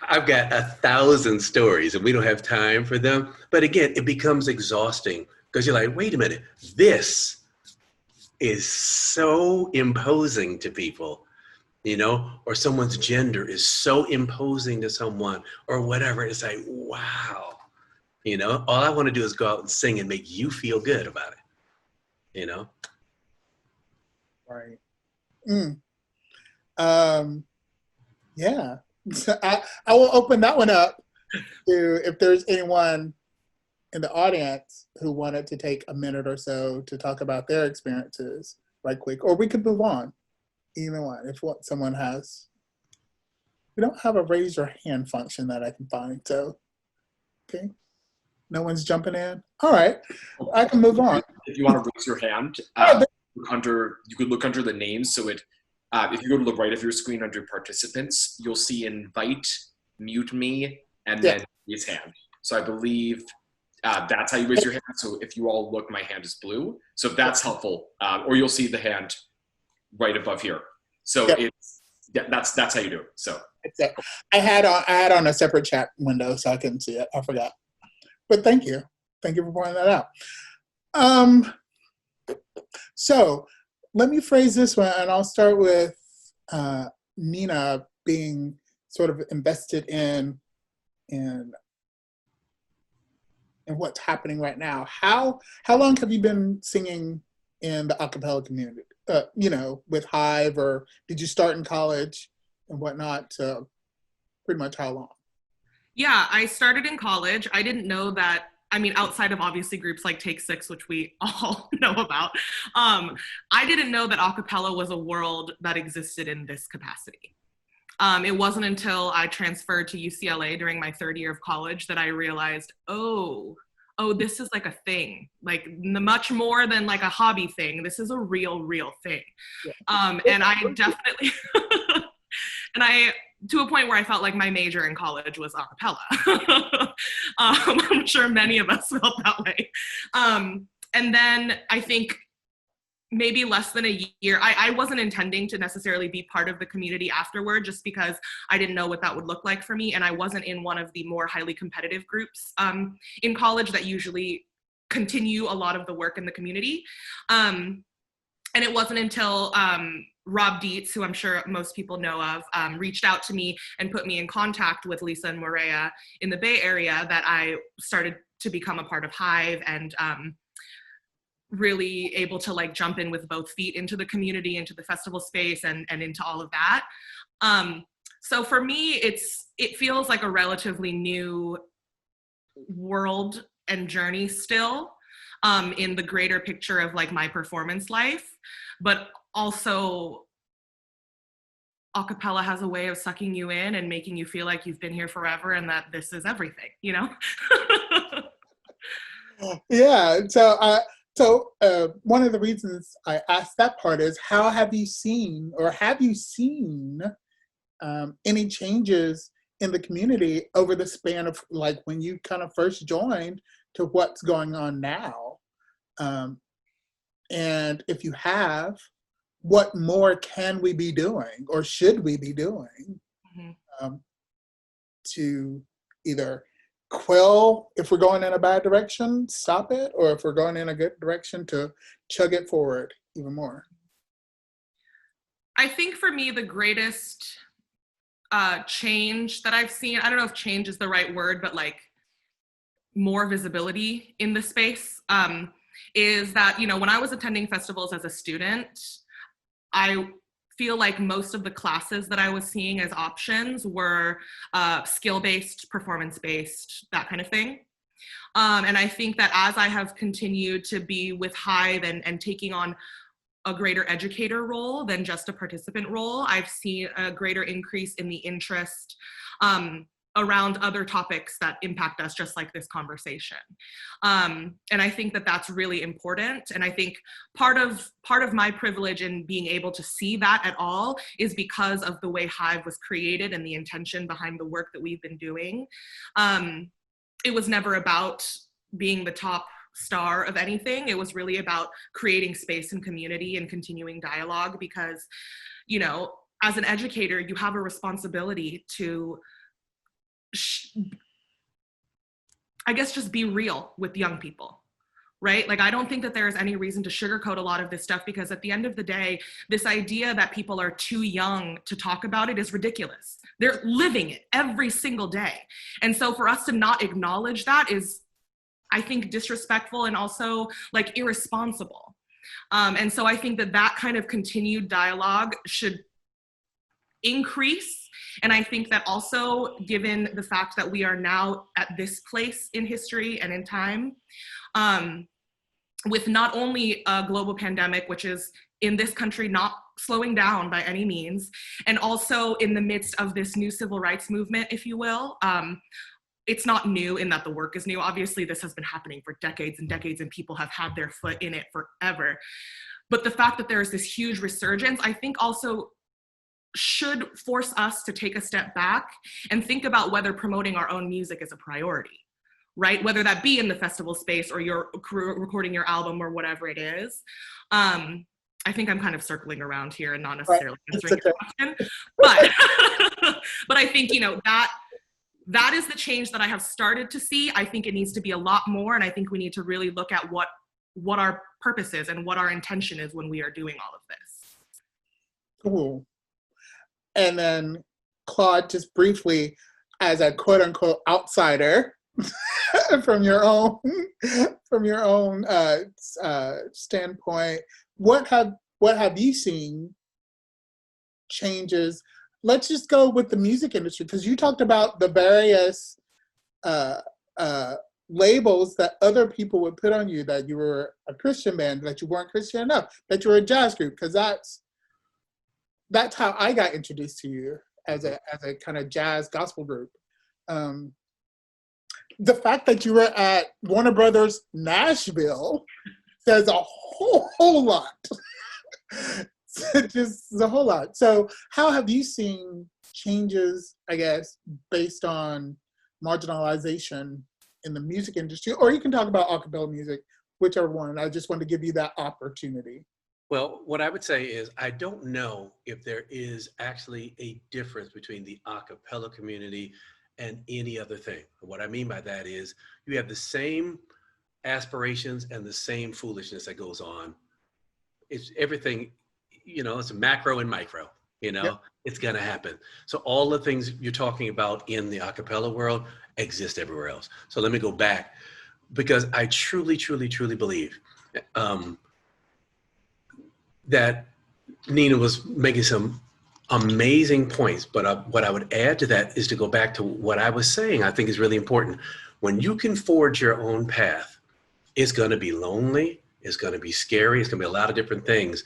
I've got 1,000 stories and we don't have time for them. But again, it becomes exhausting because you're like, wait a minute, this is so imposing to people, you know, or someone's gender is so imposing to someone or whatever. It's like, wow, you know, all I want to do is go out and sing and make you feel good about it, you know? Right. Yeah. So I will open that one up to if there's anyone in the audience who wanted to take a minute or so to talk about their experiences right quick, or we could move on. Either one, if what someone has. We don't have a raise your hand function that I can find, so, okay. No one's jumping in? All right, I can move on. If you want to raise your hand, you could look under the names. So if you go to the right of your screen under participants, you'll see invite, mute me, and then his hand. So I believe that's how you raise your hand. So if you all look, my hand is blue. So if that's helpful, or you'll see the hand right above here. So that's how you do it. So I had on a separate chat window so I couldn't see it. I forgot. But thank you for pointing that out. So let me phrase this one, and I'll start with Nina being sort of invested in what's happening right now. How long have you been singing in the a cappella community? You know, with HIVE, or did you start in college and whatnot? Pretty much how long? Yeah, I started in college. I didn't know that, I mean, outside of obviously groups like Take 6, which we all know about, I didn't know that a cappella was a world that existed in this capacity. It wasn't until I transferred to UCLA during my third year of college that I realized, oh, this is like a thing, like much more than like a hobby thing. This is a real thing. Yeah. And I definitely, to a point where I felt like my major in college was a cappella. I'm sure many of us felt that way. And then I think maybe less than a year, I wasn't intending to necessarily be part of the community afterward, just because I didn't know what that would look like for me. And I wasn't in one of the more highly competitive groups in college that usually continue a lot of the work in the community. And it wasn't until Rob Dietz, who I'm sure most people know of, reached out to me and put me in contact with Lisa and Morea in the Bay Area that I started to become a part of HIVE and really able to like jump in with both feet into the community, into the festival space, and into all of that. So for me, it feels like a relatively new world and journey still in the greater picture of like my performance life, but also a cappella has a way of sucking you in and making you feel like you've been here forever and that this is everything, you know? Yeah, so one of the reasons I asked that part is, how have you seen any changes in the community over the span of like when you kind of first joined to what's going on now? And if you have, what more can we be doing or should we be doing to either quell if we're going in a bad direction, stop it, or if we're going in a good direction, to chug it forward even more? I think for me, the greatest change that I've seen, I don't know if change is the right word, but like more visibility in the space, is that, you know, when I was attending festivals as a student, I feel like most of the classes that I was seeing as options were skill-based, performance-based, that kind of thing. And I think that as I have continued to be with HIVE and taking on a greater educator role than just a participant role, I've seen a greater increase in the interest around other topics that impact us, just like this conversation. And I think that that's really important. And I think part of my privilege in being able to see that at all is because of the way HIVE was created and the intention behind the work that we've been doing. It was never about being the top star of anything. It was really about creating space and community and continuing dialogue, because, you know, as an educator, you have a responsibility to, I guess, just be real with young people, right? Like, I don't think that there's any reason to sugarcoat a lot of this stuff, because at the end of the day, this idea that people are too young to talk about it is ridiculous. They're living it every single day. And so for us to not acknowledge that is, I think, disrespectful and also like irresponsible. And so I think that that kind of continued dialogue should increase. And I think that also, given the fact that we are now at this place in history and in time, with not only a global pandemic, which is in this country not slowing down by any means, and also in the midst of this new civil rights movement, if you will. It's not new in that the work is new. Obviously, this has been happening for decades and decades, and people have had their foot in it forever. But the fact that there is this huge resurgence, I think, also should force us to take a step back and think about whether promoting our own music is a priority, right? Whether that be in the festival space or you're recording your album or whatever it is. I think I'm kind of circling around here and not necessarily answering your question, but but I think, you know, that is the change that I have started to see. I think it needs to be a lot more, and I think we need to really look at what our purpose is and what our intention is when we are doing all of this. Cool. And then, Claude, just briefly, as a quote unquote outsider from your own standpoint, what have you seen changes? Let's just go with the music industry, because you talked about the various labels that other people would put on you, that you were a Christian band, that you weren't Christian enough, that you were a jazz group, because that's how I got introduced to you, as a kind of jazz gospel group. The fact that you were at Warner Brothers Nashville says a whole lot. Just a whole lot. So how have you seen changes, I guess, based on marginalization in the music industry? Or you can talk about a cappella music, whichever one. I just want to give you that opportunity. Well, what I would say is, I don't know if there is actually a difference between the a cappella community and any other thing. What I mean by that is, you have the same aspirations and the same foolishness that goes on. It's everything, you know, it's macro and micro, you know, yep. It's gonna happen. So all the things you're talking about in the a cappella world exist everywhere else. So let me go back, because I truly, truly, truly believe that Nina was making some amazing points, but what I would add to that is to go back to what I was saying. I think is really important. When you can forge your own path, it's gonna be lonely, it's gonna be scary, it's gonna be a lot of different things.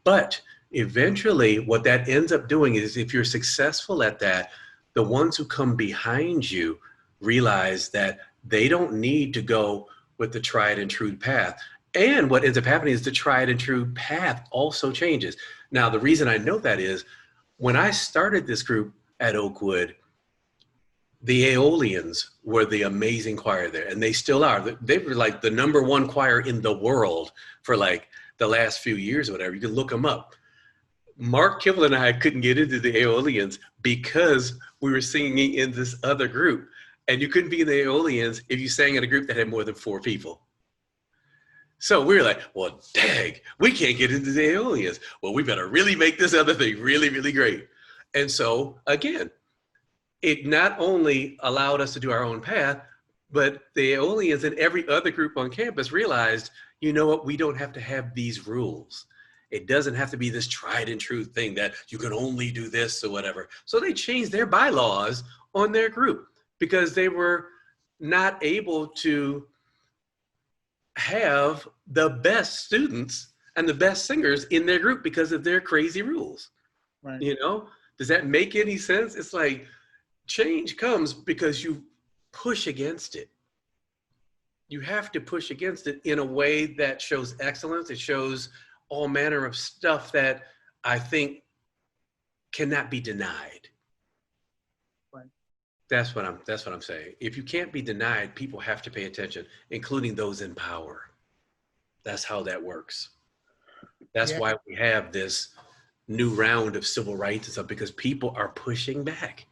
But eventually what that ends up doing is, if you're successful at that, the ones who come behind you realize that they don't need to go with the tried and true path. And what ends up happening is the tried and true path also changes. Now, the reason I know that is, when I started this group at Oakwood, the Aeolians were the amazing choir there, and they still are. They were like the #1 choir in the world for like the last few years or whatever. You can look them up. Mark Kibble and I couldn't get into the Aeolians because we were singing in this other group. And you couldn't be in the Aeolians if you sang in a group that had more than 4 people. So we were like, well, dang, we can't get into the Aeolians. Well, we better really make this other thing really, really great. And so again, it not only allowed us to do our own path, but the Aeolians and every other group on campus realized, you know what, we don't have to have these rules. It doesn't have to be this tried and true thing that you can only do this or whatever. So they changed their bylaws on their group because they were not able to have the best students and the best singers in their group because of their crazy rules. Right. You know, does that make any sense? It's like change comes because you push against it. You have to push against it in a way that shows excellence. It shows all manner of stuff that I think cannot be denied. Right. That's what I'm saying. If you can't be denied, people have to pay attention, including those in power. That's how that works. That's why we have this new round of civil rights and stuff, because people are pushing back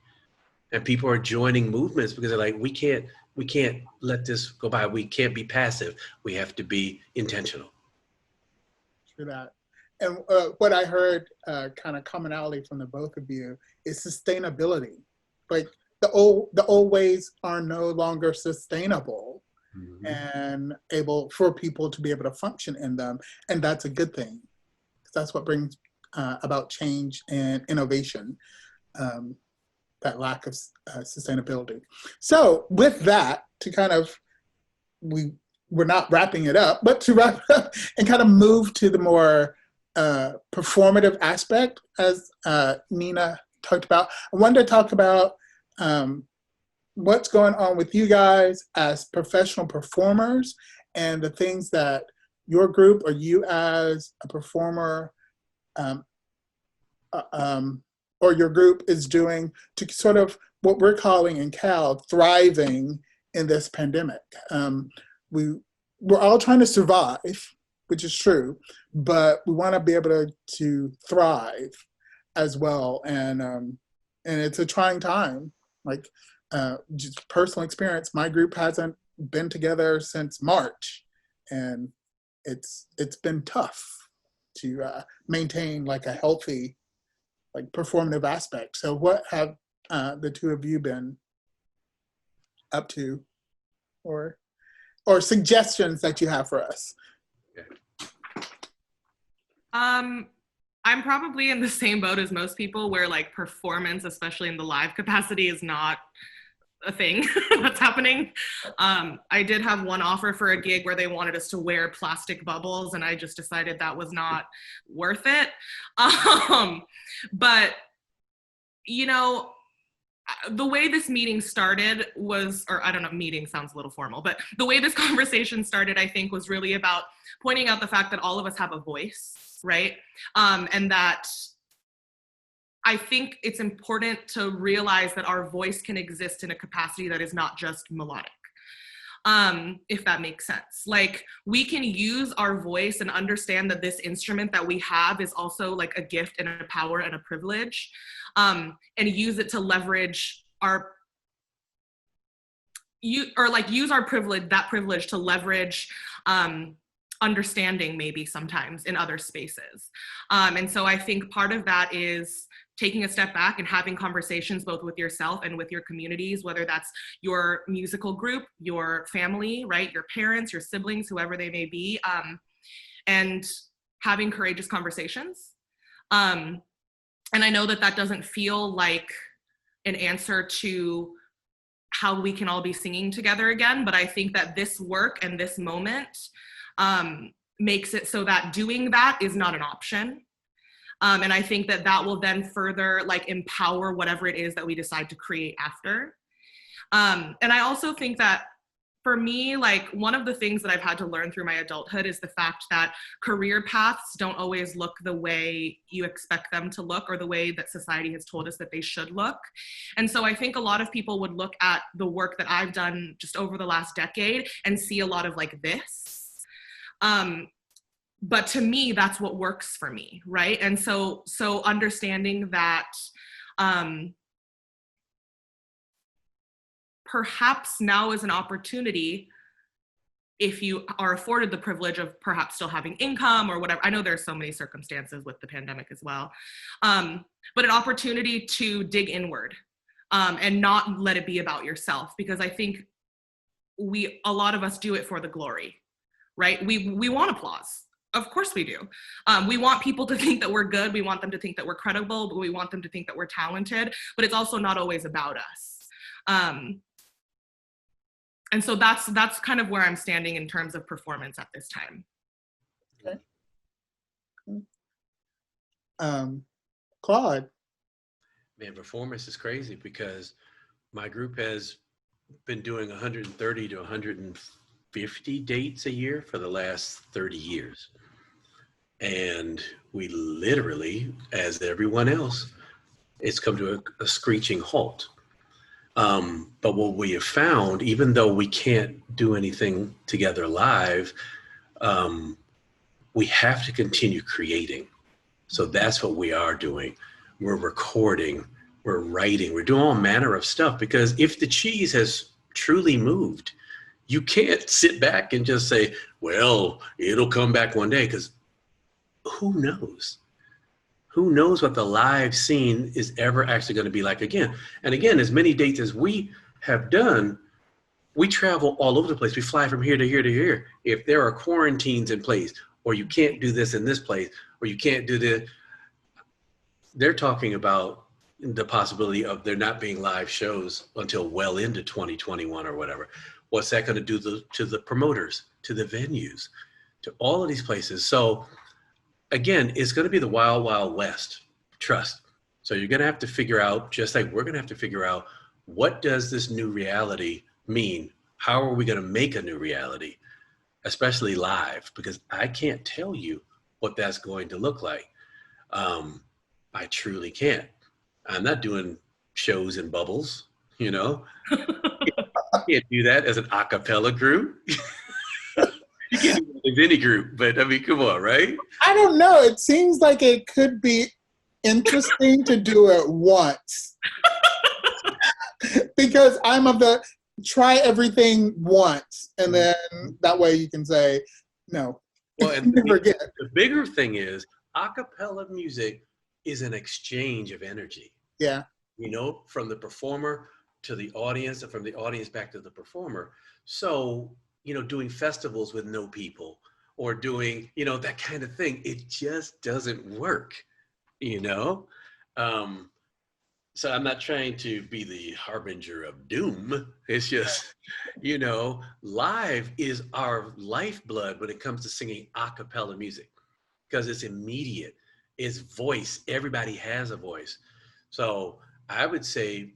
and people are joining movements because they're like, we can't let this go by. We can't be passive. We have to be intentional. True that. And what I heard kind of commonality from the both of you is sustainability. Like the old ways are no longer sustainable and able for people to be able to function in them. And that's a good thing. That's what brings about change and innovation, that lack of sustainability. So with that, to kind of, we're not wrapping it up, but to wrap it up and kind of move to the more performative aspect, as Nina talked about. I wanted to talk about what's going on with you guys as professional performers and the things that your group or you as a performer or your group is doing to sort of what we're calling in Cal thriving in this pandemic. We're all trying to survive, which is true, but we want to be able to thrive as well. And it's a trying time. Like just personal experience, my group hasn't been together since March, and it's been tough to maintain like a healthy, like performative aspect. So what have the two of you been up to, or suggestions that you have for us? I'm probably in the same boat as most people where like performance, especially in the live capacity, is not a thing that's happening. I did have one offer for a gig where they wanted us to wear plastic bubbles, and I just decided that was not worth it. But, you know, the way this meeting started was, or I don't know, meeting sounds a little formal, but the way this conversation started, I think, was really about pointing out the fact that all of us have a voice, right? And that I think it's important to realize that our voice can exist in a capacity that is not just melodic, if that makes sense. Like, we can use our voice and understand that this instrument that we have is also like a gift and a power and a privilege, and use it to leverage use our privilege, that privilege to leverage understanding maybe sometimes in other spaces. And so I think part of that is taking a step back and having conversations both with yourself and with your communities, whether that's your musical group, your family, right? Your parents, your siblings, whoever they may be, and having courageous conversations. And I know that that doesn't feel like an answer to how we can all be singing together again, but I think that this work and this moment makes it so that doing that is not an option. And I think that that will then further like empower whatever it is that we decide to create after. And I also think that for me, like one of the things that I've had to learn through my adulthood is the fact that career paths don't always look the way you expect them to look or the way that society has told us that they should look. And so I think a lot of people would look at the work that I've done just over the last decade and see a lot of like this. But to me, that's what works for me, right? And so understanding that perhaps now is an opportunity, if you are afforded the privilege of perhaps still having income or whatever. I know there's so many circumstances with the pandemic as well, but an opportunity to dig inward and not let it be about yourself, because I think a lot of us do it for the glory, right? We want applause. Of course we do. We want people to think that we're good. We want them to think that we're credible, but we want them to think that we're talented, but it's also not always about us. And so that's kind of where I'm standing in terms of performance at this time. Okay. Claude. Man, performance is crazy because my group has been doing 130 to 150 dates a year for the last 30 years. And we literally, as everyone else, it's come to a screeching halt. But what we have found, even though we can't do anything together live, we have to continue creating. So that's what we are doing. We're recording, we're writing, we're doing all manner of stuff, because if the cheese has truly moved, you can't sit back and just say, well, it'll come back one day, because who knows? Who knows what the live scene is ever actually going to be like again? And again, as many dates as we have done, we travel all over the place. We fly from here to here to here. If there are quarantines in place, or you can't do this in this place, or you can't do this, they're talking about the possibility of there not being live shows until well into 2021 or whatever. What's that going to do to the promoters, to the venues, to all of these places? So again, it's going to be the wild, wild west, trust. So you're going to have to figure out, just like we're going to have to figure out, what does this new reality mean? How are we going to make a new reality, especially live? Because I can't tell you what that's going to look like. I truly can't. I'm not doing shows in bubbles, you know? I can't do that as an a cappella group. You can't do it as any group, but I mean, come on, right? I don't know. It seems like it could be interesting to do it once. Because I'm of the try everything once, and then that way you can say, no. Well, and never again. The bigger thing is, a cappella music is an exchange of energy. Yeah. You know, from the performer to the audience, and from the audience back to the performer. So, you know, doing festivals with no people, or doing, you know, that kind of thing, it just doesn't work, you know? So I'm not trying to be the harbinger of doom. It's just, you know, live is our lifeblood when it comes to singing a cappella music, because it's immediate, it's voice. Everybody has a voice. So I would say,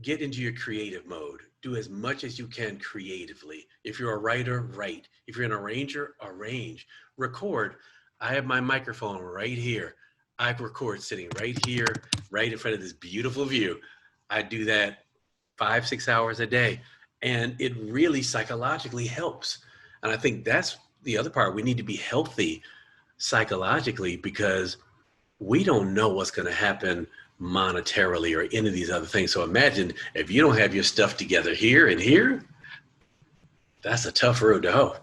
get into your creative mode. Do as much as you can creatively. If you're a writer, write. If you're an arranger, arrange. Record. I have my microphone right here. I record sitting right here, right in front of this beautiful view. I do that 5-6 hours a day, and it really psychologically helps. And I think that's the other part. We need to be healthy psychologically, because we don't know what's going to happen monetarily or any of these other things. So imagine if you don't have your stuff together here and here, that's a tough road to hoe.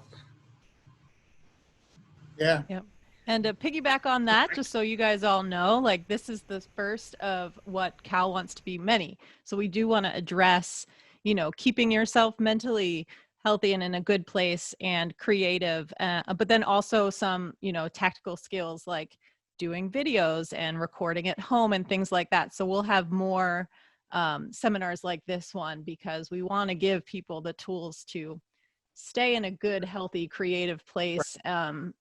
Yeah. Yep. And to piggyback on that, just so you guys all know, like, this is the first of what Cal wants to be many. So we do want to address, you know, keeping yourself mentally healthy and in a good place and creative, but then also some, you know, tactical skills like doing videos and recording at home and things like that. So we'll have more seminars like this one, because we want to give people the tools to stay in a good, healthy, creative place,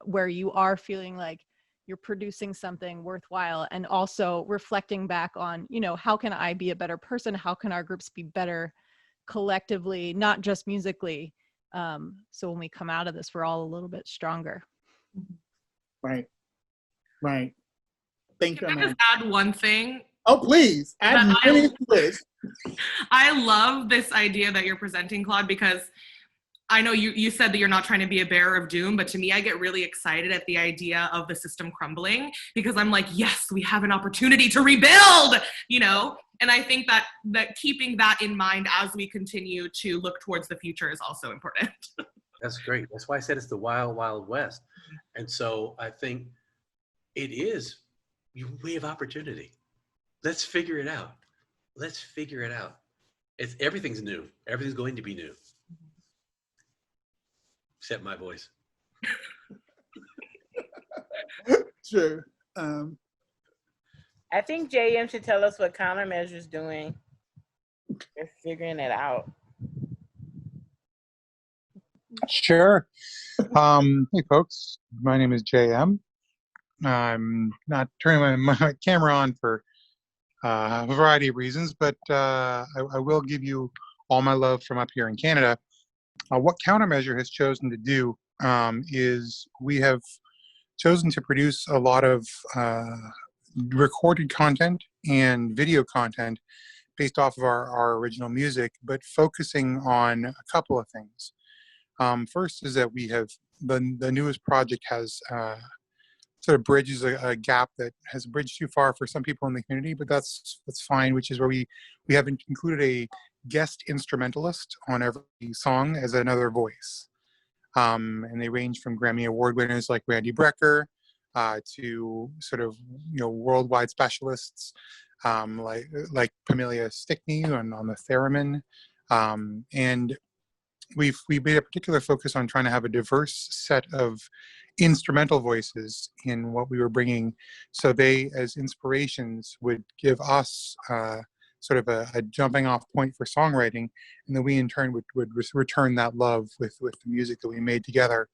where you are feeling like you're producing something worthwhile, and also reflecting back on, you know, how can I be a better person? How can our groups be better collectively, not just musically? So when we come out of this, we're all a little bit stronger. Right. Right. Thank you, Can I Amanda. just add one thing? Oh, please. Add many to this. I love this idea that you're presenting, Claude, because I know you said that you're not trying to be a bearer of doom, but to me, I get really excited at the idea of the system crumbling, because I'm like, yes, we have an opportunity to rebuild, you know? And I think that keeping that in mind as we continue to look towards the future is also important. That's great. That's why I said it's the wild, wild west. And so I think it is, we have opportunity. Let's figure it out. Let's figure it out. Everything's new. Everything's going to be new. Except my voice. true. I think JM should tell us what Countermeasure's doing. They're figuring it out. Sure. Hey, folks. My name is JM. I'm not turning my camera on for a variety of reasons, but I will give you all my love from up here in Canada. What Countermeasure has chosen to do is we have chosen to produce a lot of recorded content and video content based off of our original music, but focusing on a couple of things. First is that we have the newest project has sort of bridges a gap that has bridged too far for some people in the community, but that's fine, which is where we have included a guest instrumentalist on every song as another voice. And they range from Grammy Award winners like Randy Brecker to sort of worldwide specialists like Pamelia Stickney on the theremin, and we made a particular focus on trying to have a diverse set of instrumental voices in what we were bringing, so they as inspirations would give us sort of a jumping off point for songwriting, and then we in turn would return that love with the music that we made together.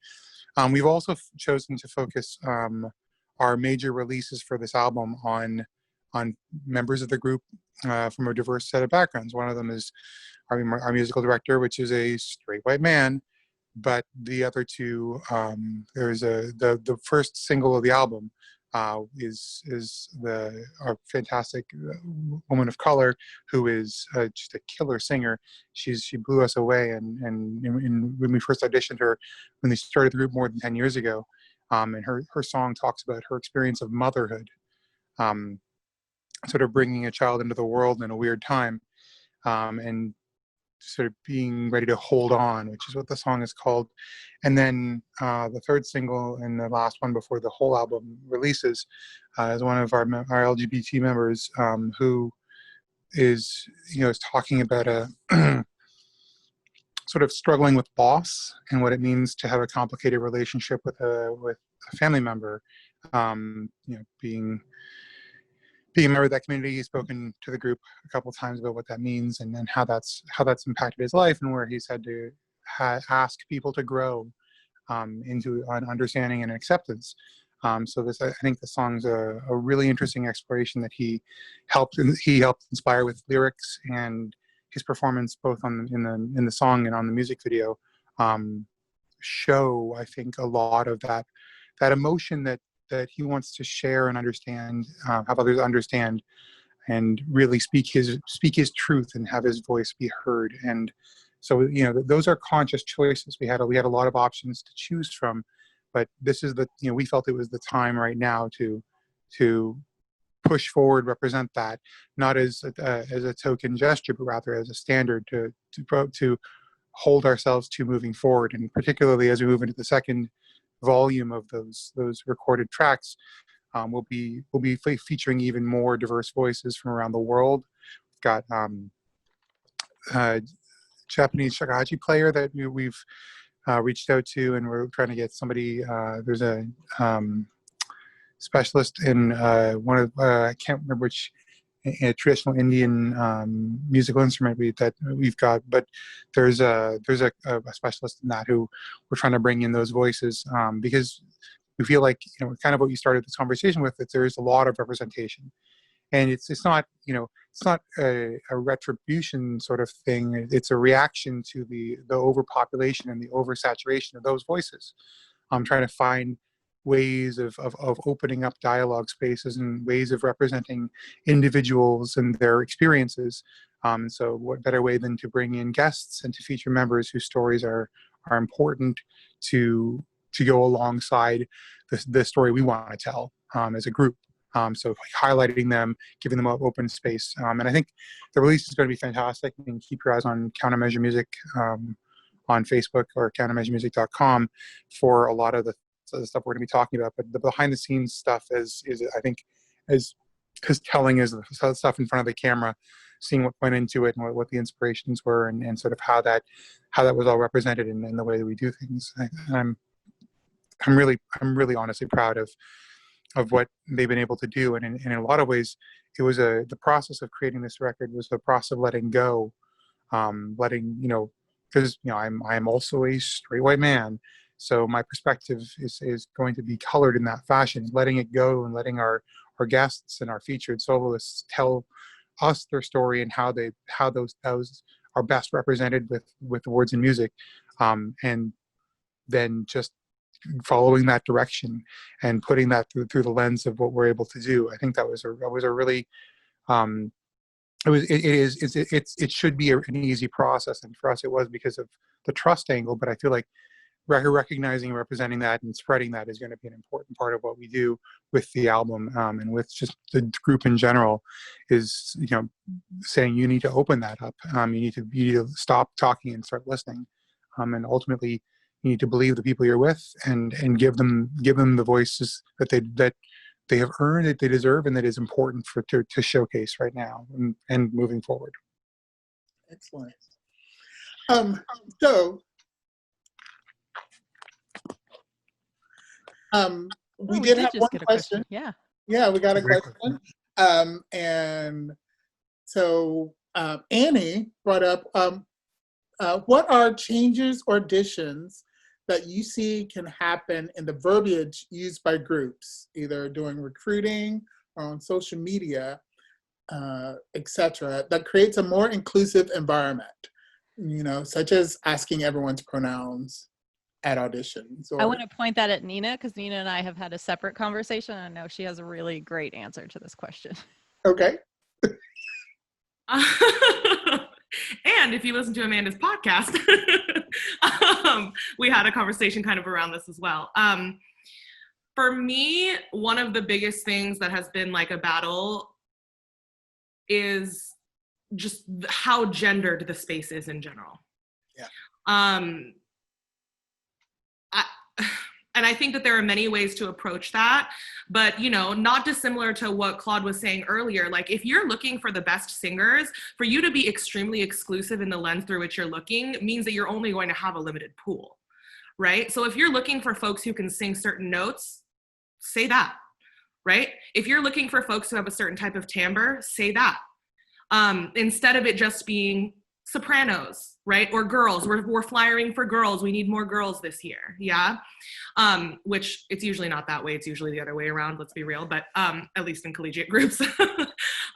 We've also chosen to focus our major releases for this album on members of the group from a diverse set of backgrounds. One of them is our musical director, which is a straight white man, but the other two, there's the first single of the album is our fantastic woman of color who is just a killer singer. She blew us away, and when we first auditioned her, when they started the group more than 10 years ago, and her song talks about her experience of motherhood, sort of bringing a child into the world in a weird time, and sort of being ready to hold on, which is what the song is called. And then the third single and the last one before the whole album releases is one of our LGBT members who is talking about a sort of struggling with loss and what it means to have a complicated relationship with a family member. Being a member of that community, he's spoken to the group a couple of times about what that means and how that's impacted his life, and where he's had to ask people to grow into an understanding and acceptance. So I think the song's a really interesting exploration that he helped inspire with lyrics, and his performance both in the song and on the music video show, I think, a lot of that emotion that he wants to share and understand, have others understand, and really speak his truth and have his voice be heard. And so those are conscious choices. We had a lot of options to choose from, but this is we felt it was the time right now to push forward, represent that, not as a token gesture, but rather as a standard to hold ourselves to moving forward. And particularly as we move into the second volume of those recorded tracks, we'll be featuring even more diverse voices from around the world. We've got a Japanese shakuhachi player that we've reached out to, and we're trying to get somebody. There's a specialist in one of I can't remember which traditional Indian musical instrument that we've got, but there's a specialist in that who we're trying to bring in those voices, because we feel like kind of what you started this conversation with, that there is a lot of representation, and it's not a retribution sort of thing. It's a reaction to the overpopulation and the oversaturation of those voices. I'm trying to find ways of opening up dialogue spaces and ways of representing individuals and their experiences. So what better way than to bring in guests and to feature members whose stories are important to go alongside the story we want to tell as a group. So highlighting them, giving them open space. And I think the release is going to be fantastic. You can keep your eyes on Countermeasure Music on Facebook or countermeasuremusic.com for a lot of the stuff we're going to be talking about. But the behind the scenes stuff is I think as telling as the stuff in front of the camera, seeing what went into it and what the inspirations were, and sort of how that was all represented in the way that we do things. I'm really honestly proud of what they've been able to do. And in a lot of ways, it was the process of creating this record was the process of letting go, letting, because, I'm also a straight white man. So my perspective is going to be colored in that fashion, letting it go and letting our guests and our featured soloists tell us their story and how those are best represented with the words and music, and then just following that direction and putting that through the lens of what we're able to do. I think that was a really it should be an easy process, and for us it was because of the trust angle. But I feel like recognizing and representing that and spreading that is going to be an important part of what we do with the album, and with just the group in general, is saying you need to open that up. You need to stop talking and start listening, and ultimately you need to believe the people you're with and give them the voices that they have earned, that they deserve, and that is important to showcase right now and moving forward. Excellent. So we did have one question. Yeah, we got a question. And so Annie brought up, what are changes or additions that you see can happen in the verbiage used by groups, either during recruiting or on social media, etc., that creates a more inclusive environment, such as asking everyone's pronouns at auditions? I want to point that at Nina, because Nina and I have had a separate conversation. I know she has a really great answer to this question. Okay. And if you listen to Amanda's podcast, we had a conversation kind of around this as well. For me, one of the biggest things that has been like a battle is just how gendered the space is in general. Yeah. And I think that there are many ways to approach that, but not dissimilar to what Claude was saying earlier. Like, if you're looking for the best singers, for you to be extremely exclusive in the lens through which you're looking means that you're only going to have a limited pool, right? So if you're looking for folks who can sing certain notes, say that, right? If you're looking for folks who have a certain type of timbre, say that. Instead of it just being sopranos, right? Or girls. We're flyering for girls. We need more girls this year. Yeah. Which it's usually not that way. It's usually the other way around, let's be real, but at least in collegiate groups.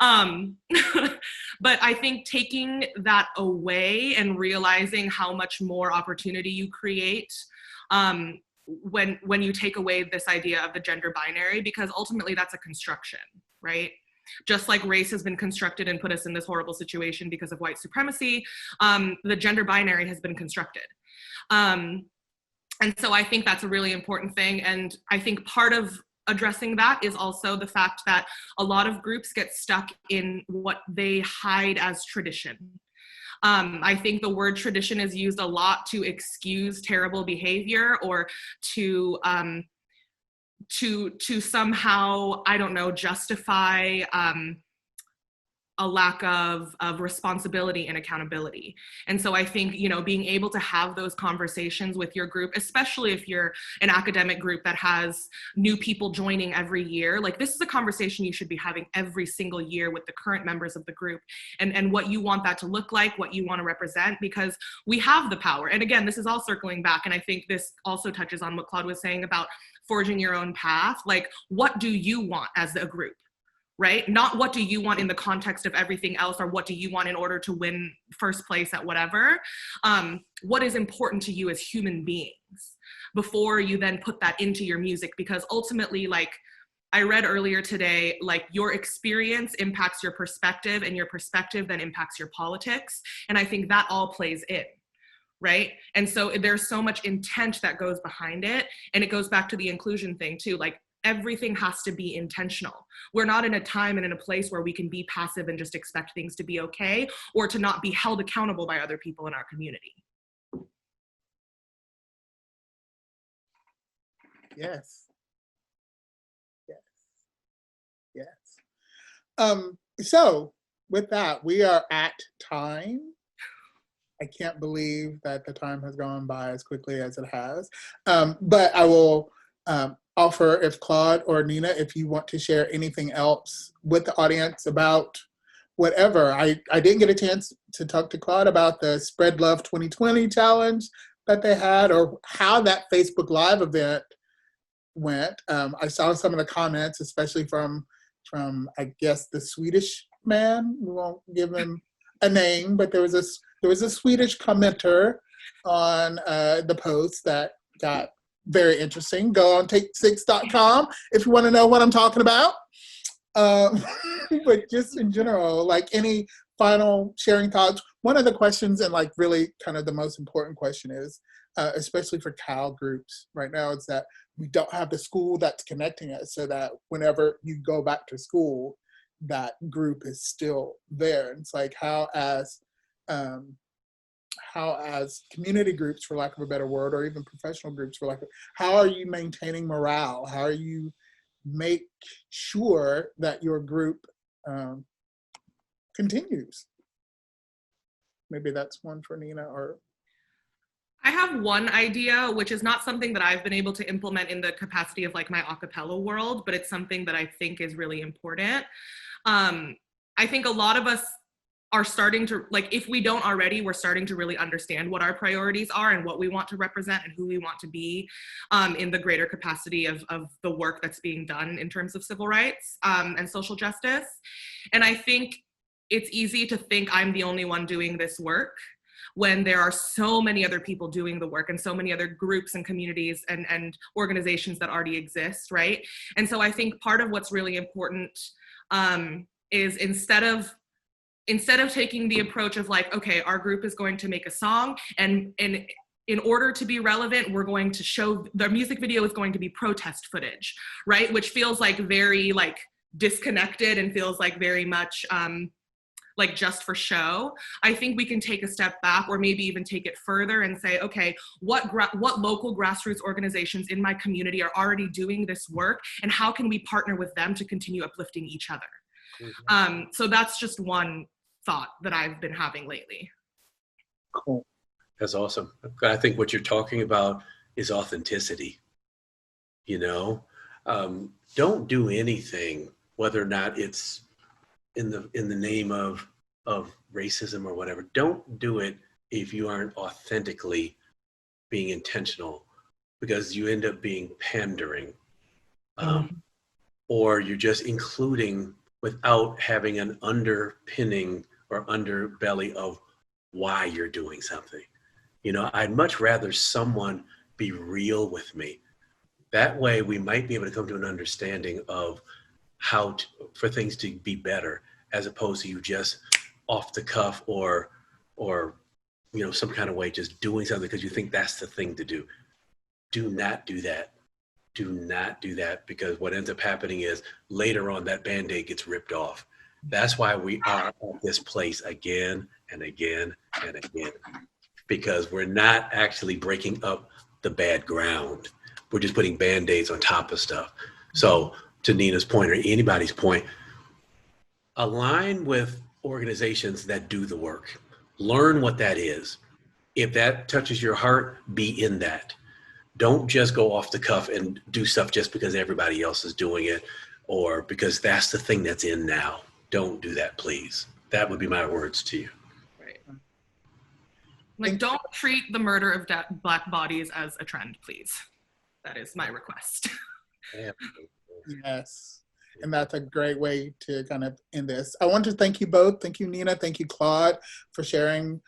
But I think taking that away and realizing how much more opportunity you create when you take away this idea of the gender binary, because ultimately that's a construction, right? Just like race has been constructed and put us in this horrible situation because of white supremacy, the gender binary has been constructed. And so I think that's a really important thing. And I think part of addressing that is also the fact that a lot of groups get stuck in what they hide as tradition. I think the word tradition is used a lot to excuse terrible behavior or to somehow, I don't know, justify a lack of responsibility and accountability. And so I think, being able to have those conversations with your group, especially if you're an academic group that has new people joining every year, like this is a conversation you should be having every single year with the current members of the group and what you want that to look like, what you want to represent, because we have the power. And again, this is all circling back. And I think this also touches on what Claude was saying about forging your own path. Like, what do you want as a group? Right? Not what do you want in the context of everything else, or what do you want in order to win first place at whatever. What is important to you as human beings before you then put that into your music? Because ultimately, like I read earlier today, like your experience impacts your perspective, and your perspective then impacts your politics. And I think that all plays in. Right? And so there's so much intent that goes behind it. And it goes back to the inclusion thing too. Like, everything has to be intentional. We're not in a time and in a place where we can be passive and just expect things to be okay, or to not be held accountable by other people in our community. Yes. So with that, we are at time. I can't believe that the time has gone by as quickly as it has. But I will offer if Claude or Nina, if you want to share anything else with the audience about whatever. I didn't get a chance to talk to Claude about the Spread Love 2020 challenge that they had, or how that Facebook Live event went. I saw some of the comments, especially from I guess the Swedish man. We won't give him a name, but there was a Swedish commenter on the post that got very interesting. Go on take6.com if you want to know what I'm talking about. But just in general, like, any final sharing thoughts? One of the questions, and like really kind of the most important question is, especially for Cal groups right now, is that we don't have the school that's connecting us, so that whenever you go back to school, that group is still there. And it's like, how as community groups, for lack of a better word, or even professional groups, how are you maintaining morale? How are you make sure that your group continues? Maybe that's one for Nina. Or I have one idea, which is not something that I've been able to implement in the capacity of like my a cappella world, but it's something that I think is really important. I think a lot of us are starting to, like, if we don't already, we're starting to really understand what our priorities are and what we want to represent and who we want to be in the greater capacity of the work that's being done in terms of civil rights and social justice. And I think it's easy to think I'm the only one doing this work, when there are so many other people doing the work and so many other groups and communities and organizations that already exist, right? And so I think part of what's really important is instead of taking the approach of like, okay, our group is going to make a song, and in order to be relevant, we're going to show, the music video is going to be protest footage, right? Which feels like very like disconnected and feels like very much like just for show. I think we can take a step back, or maybe even take it further and say, okay, what local grassroots organizations in my community are already doing this work, and how can we partner with them to continue uplifting each other? Mm-hmm. So that's just one thought that I've been having lately. Cool. That's awesome. I think what you're talking about is authenticity. You know, don't do anything, whether or not it's in the name of racism or whatever. Don't do it if you aren't authentically being intentional, because you end up being pandering, or you're just including without having an underpinning or underbelly of why you're doing something. You know, I'd much rather someone be real with me. That way we might be able to come to an understanding of how for things to be better, as opposed to you just off the cuff or you know, some kind of way just doing something because you think that's the thing to do. Do not do that. Do not do that, because what ends up happening is later on that Band-Aid gets ripped off. That's why we are at this place again and again and again, because we're not actually breaking up the bad ground. We're just putting Band-Aids on top of stuff. So to Nina's point, or anybody's point, align with organizations that do the work. Learn what that is. If that touches your heart, be in that. Don't just go off the cuff and do stuff just because everybody else is doing it, or because that's the thing that's in now. Don't do that, please. That would be my words to you. Right. Like, don't treat the murder of Black bodies as a trend, please. That is my request. Yes. And that's a great way to kind of end this. I want to thank you both. Thank you, Nina. Thank you, Claude, for sharing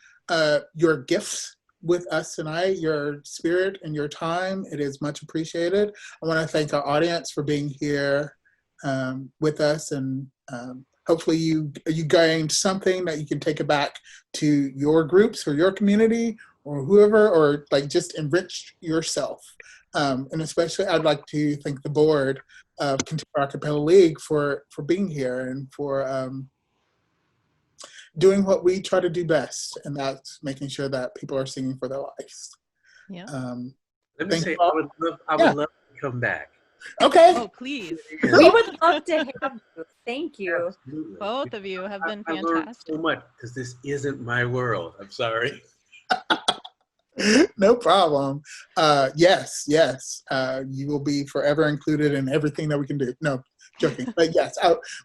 your gifts with us tonight, your spirit and your time. It is much appreciated. I want to thank our audience for being here with us, and hopefully you gained something that you can take it back to your groups or your community or whoever, or like just enrich yourself. And especially I'd like to thank the board of Contemporary Acapella League for being here and for doing what we try to do best, and that's making sure that people are singing for their lives. Yeah. Let me say, I would love to come back. Okay. Oh, please. We would love to have you. Thank you. Absolutely. Both of you have been I learned fantastic. so much, because this isn't my world. I'm sorry. No problem. Yes, yes. You will be forever included in everything that we can do. No, joking. But yes,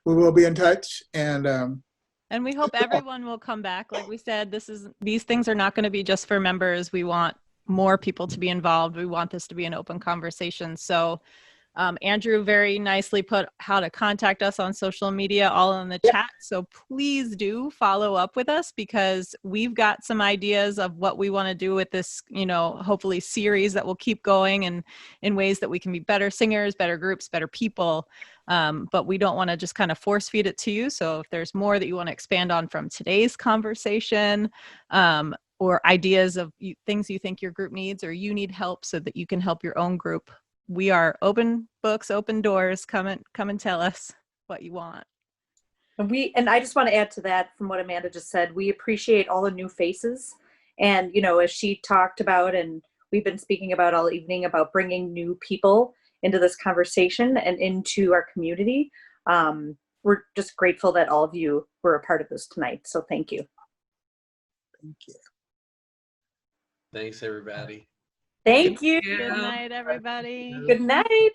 we will be in touch. And we hope everyone will come back. Like we said, these things are not going to be just for members. We want more people to be involved. We want this to be an open conversation. So Andrew very nicely put how to contact us on social media all in the chat. So please do follow up with us, because we've got some ideas of what we want to do with this, hopefully series that will keep going, and in ways that we can be better singers, better groups, better people. But we don't want to just kind of force feed it to you. So if there's more that you want to expand on from today's conversation, or ideas of things you think your group needs, or you need help so that you can help your own group, we are open books, open doors. Come and tell us what you want. And I just want to add to that from what Amanda just said. We appreciate all the new faces. And, as she talked about, and we've been speaking about all evening, about bringing new people into this conversation and into our community. We're just grateful that all of you were a part of this tonight. So thank you. Thank you. Thanks, everybody. Thank you. Good night, everybody. Good night.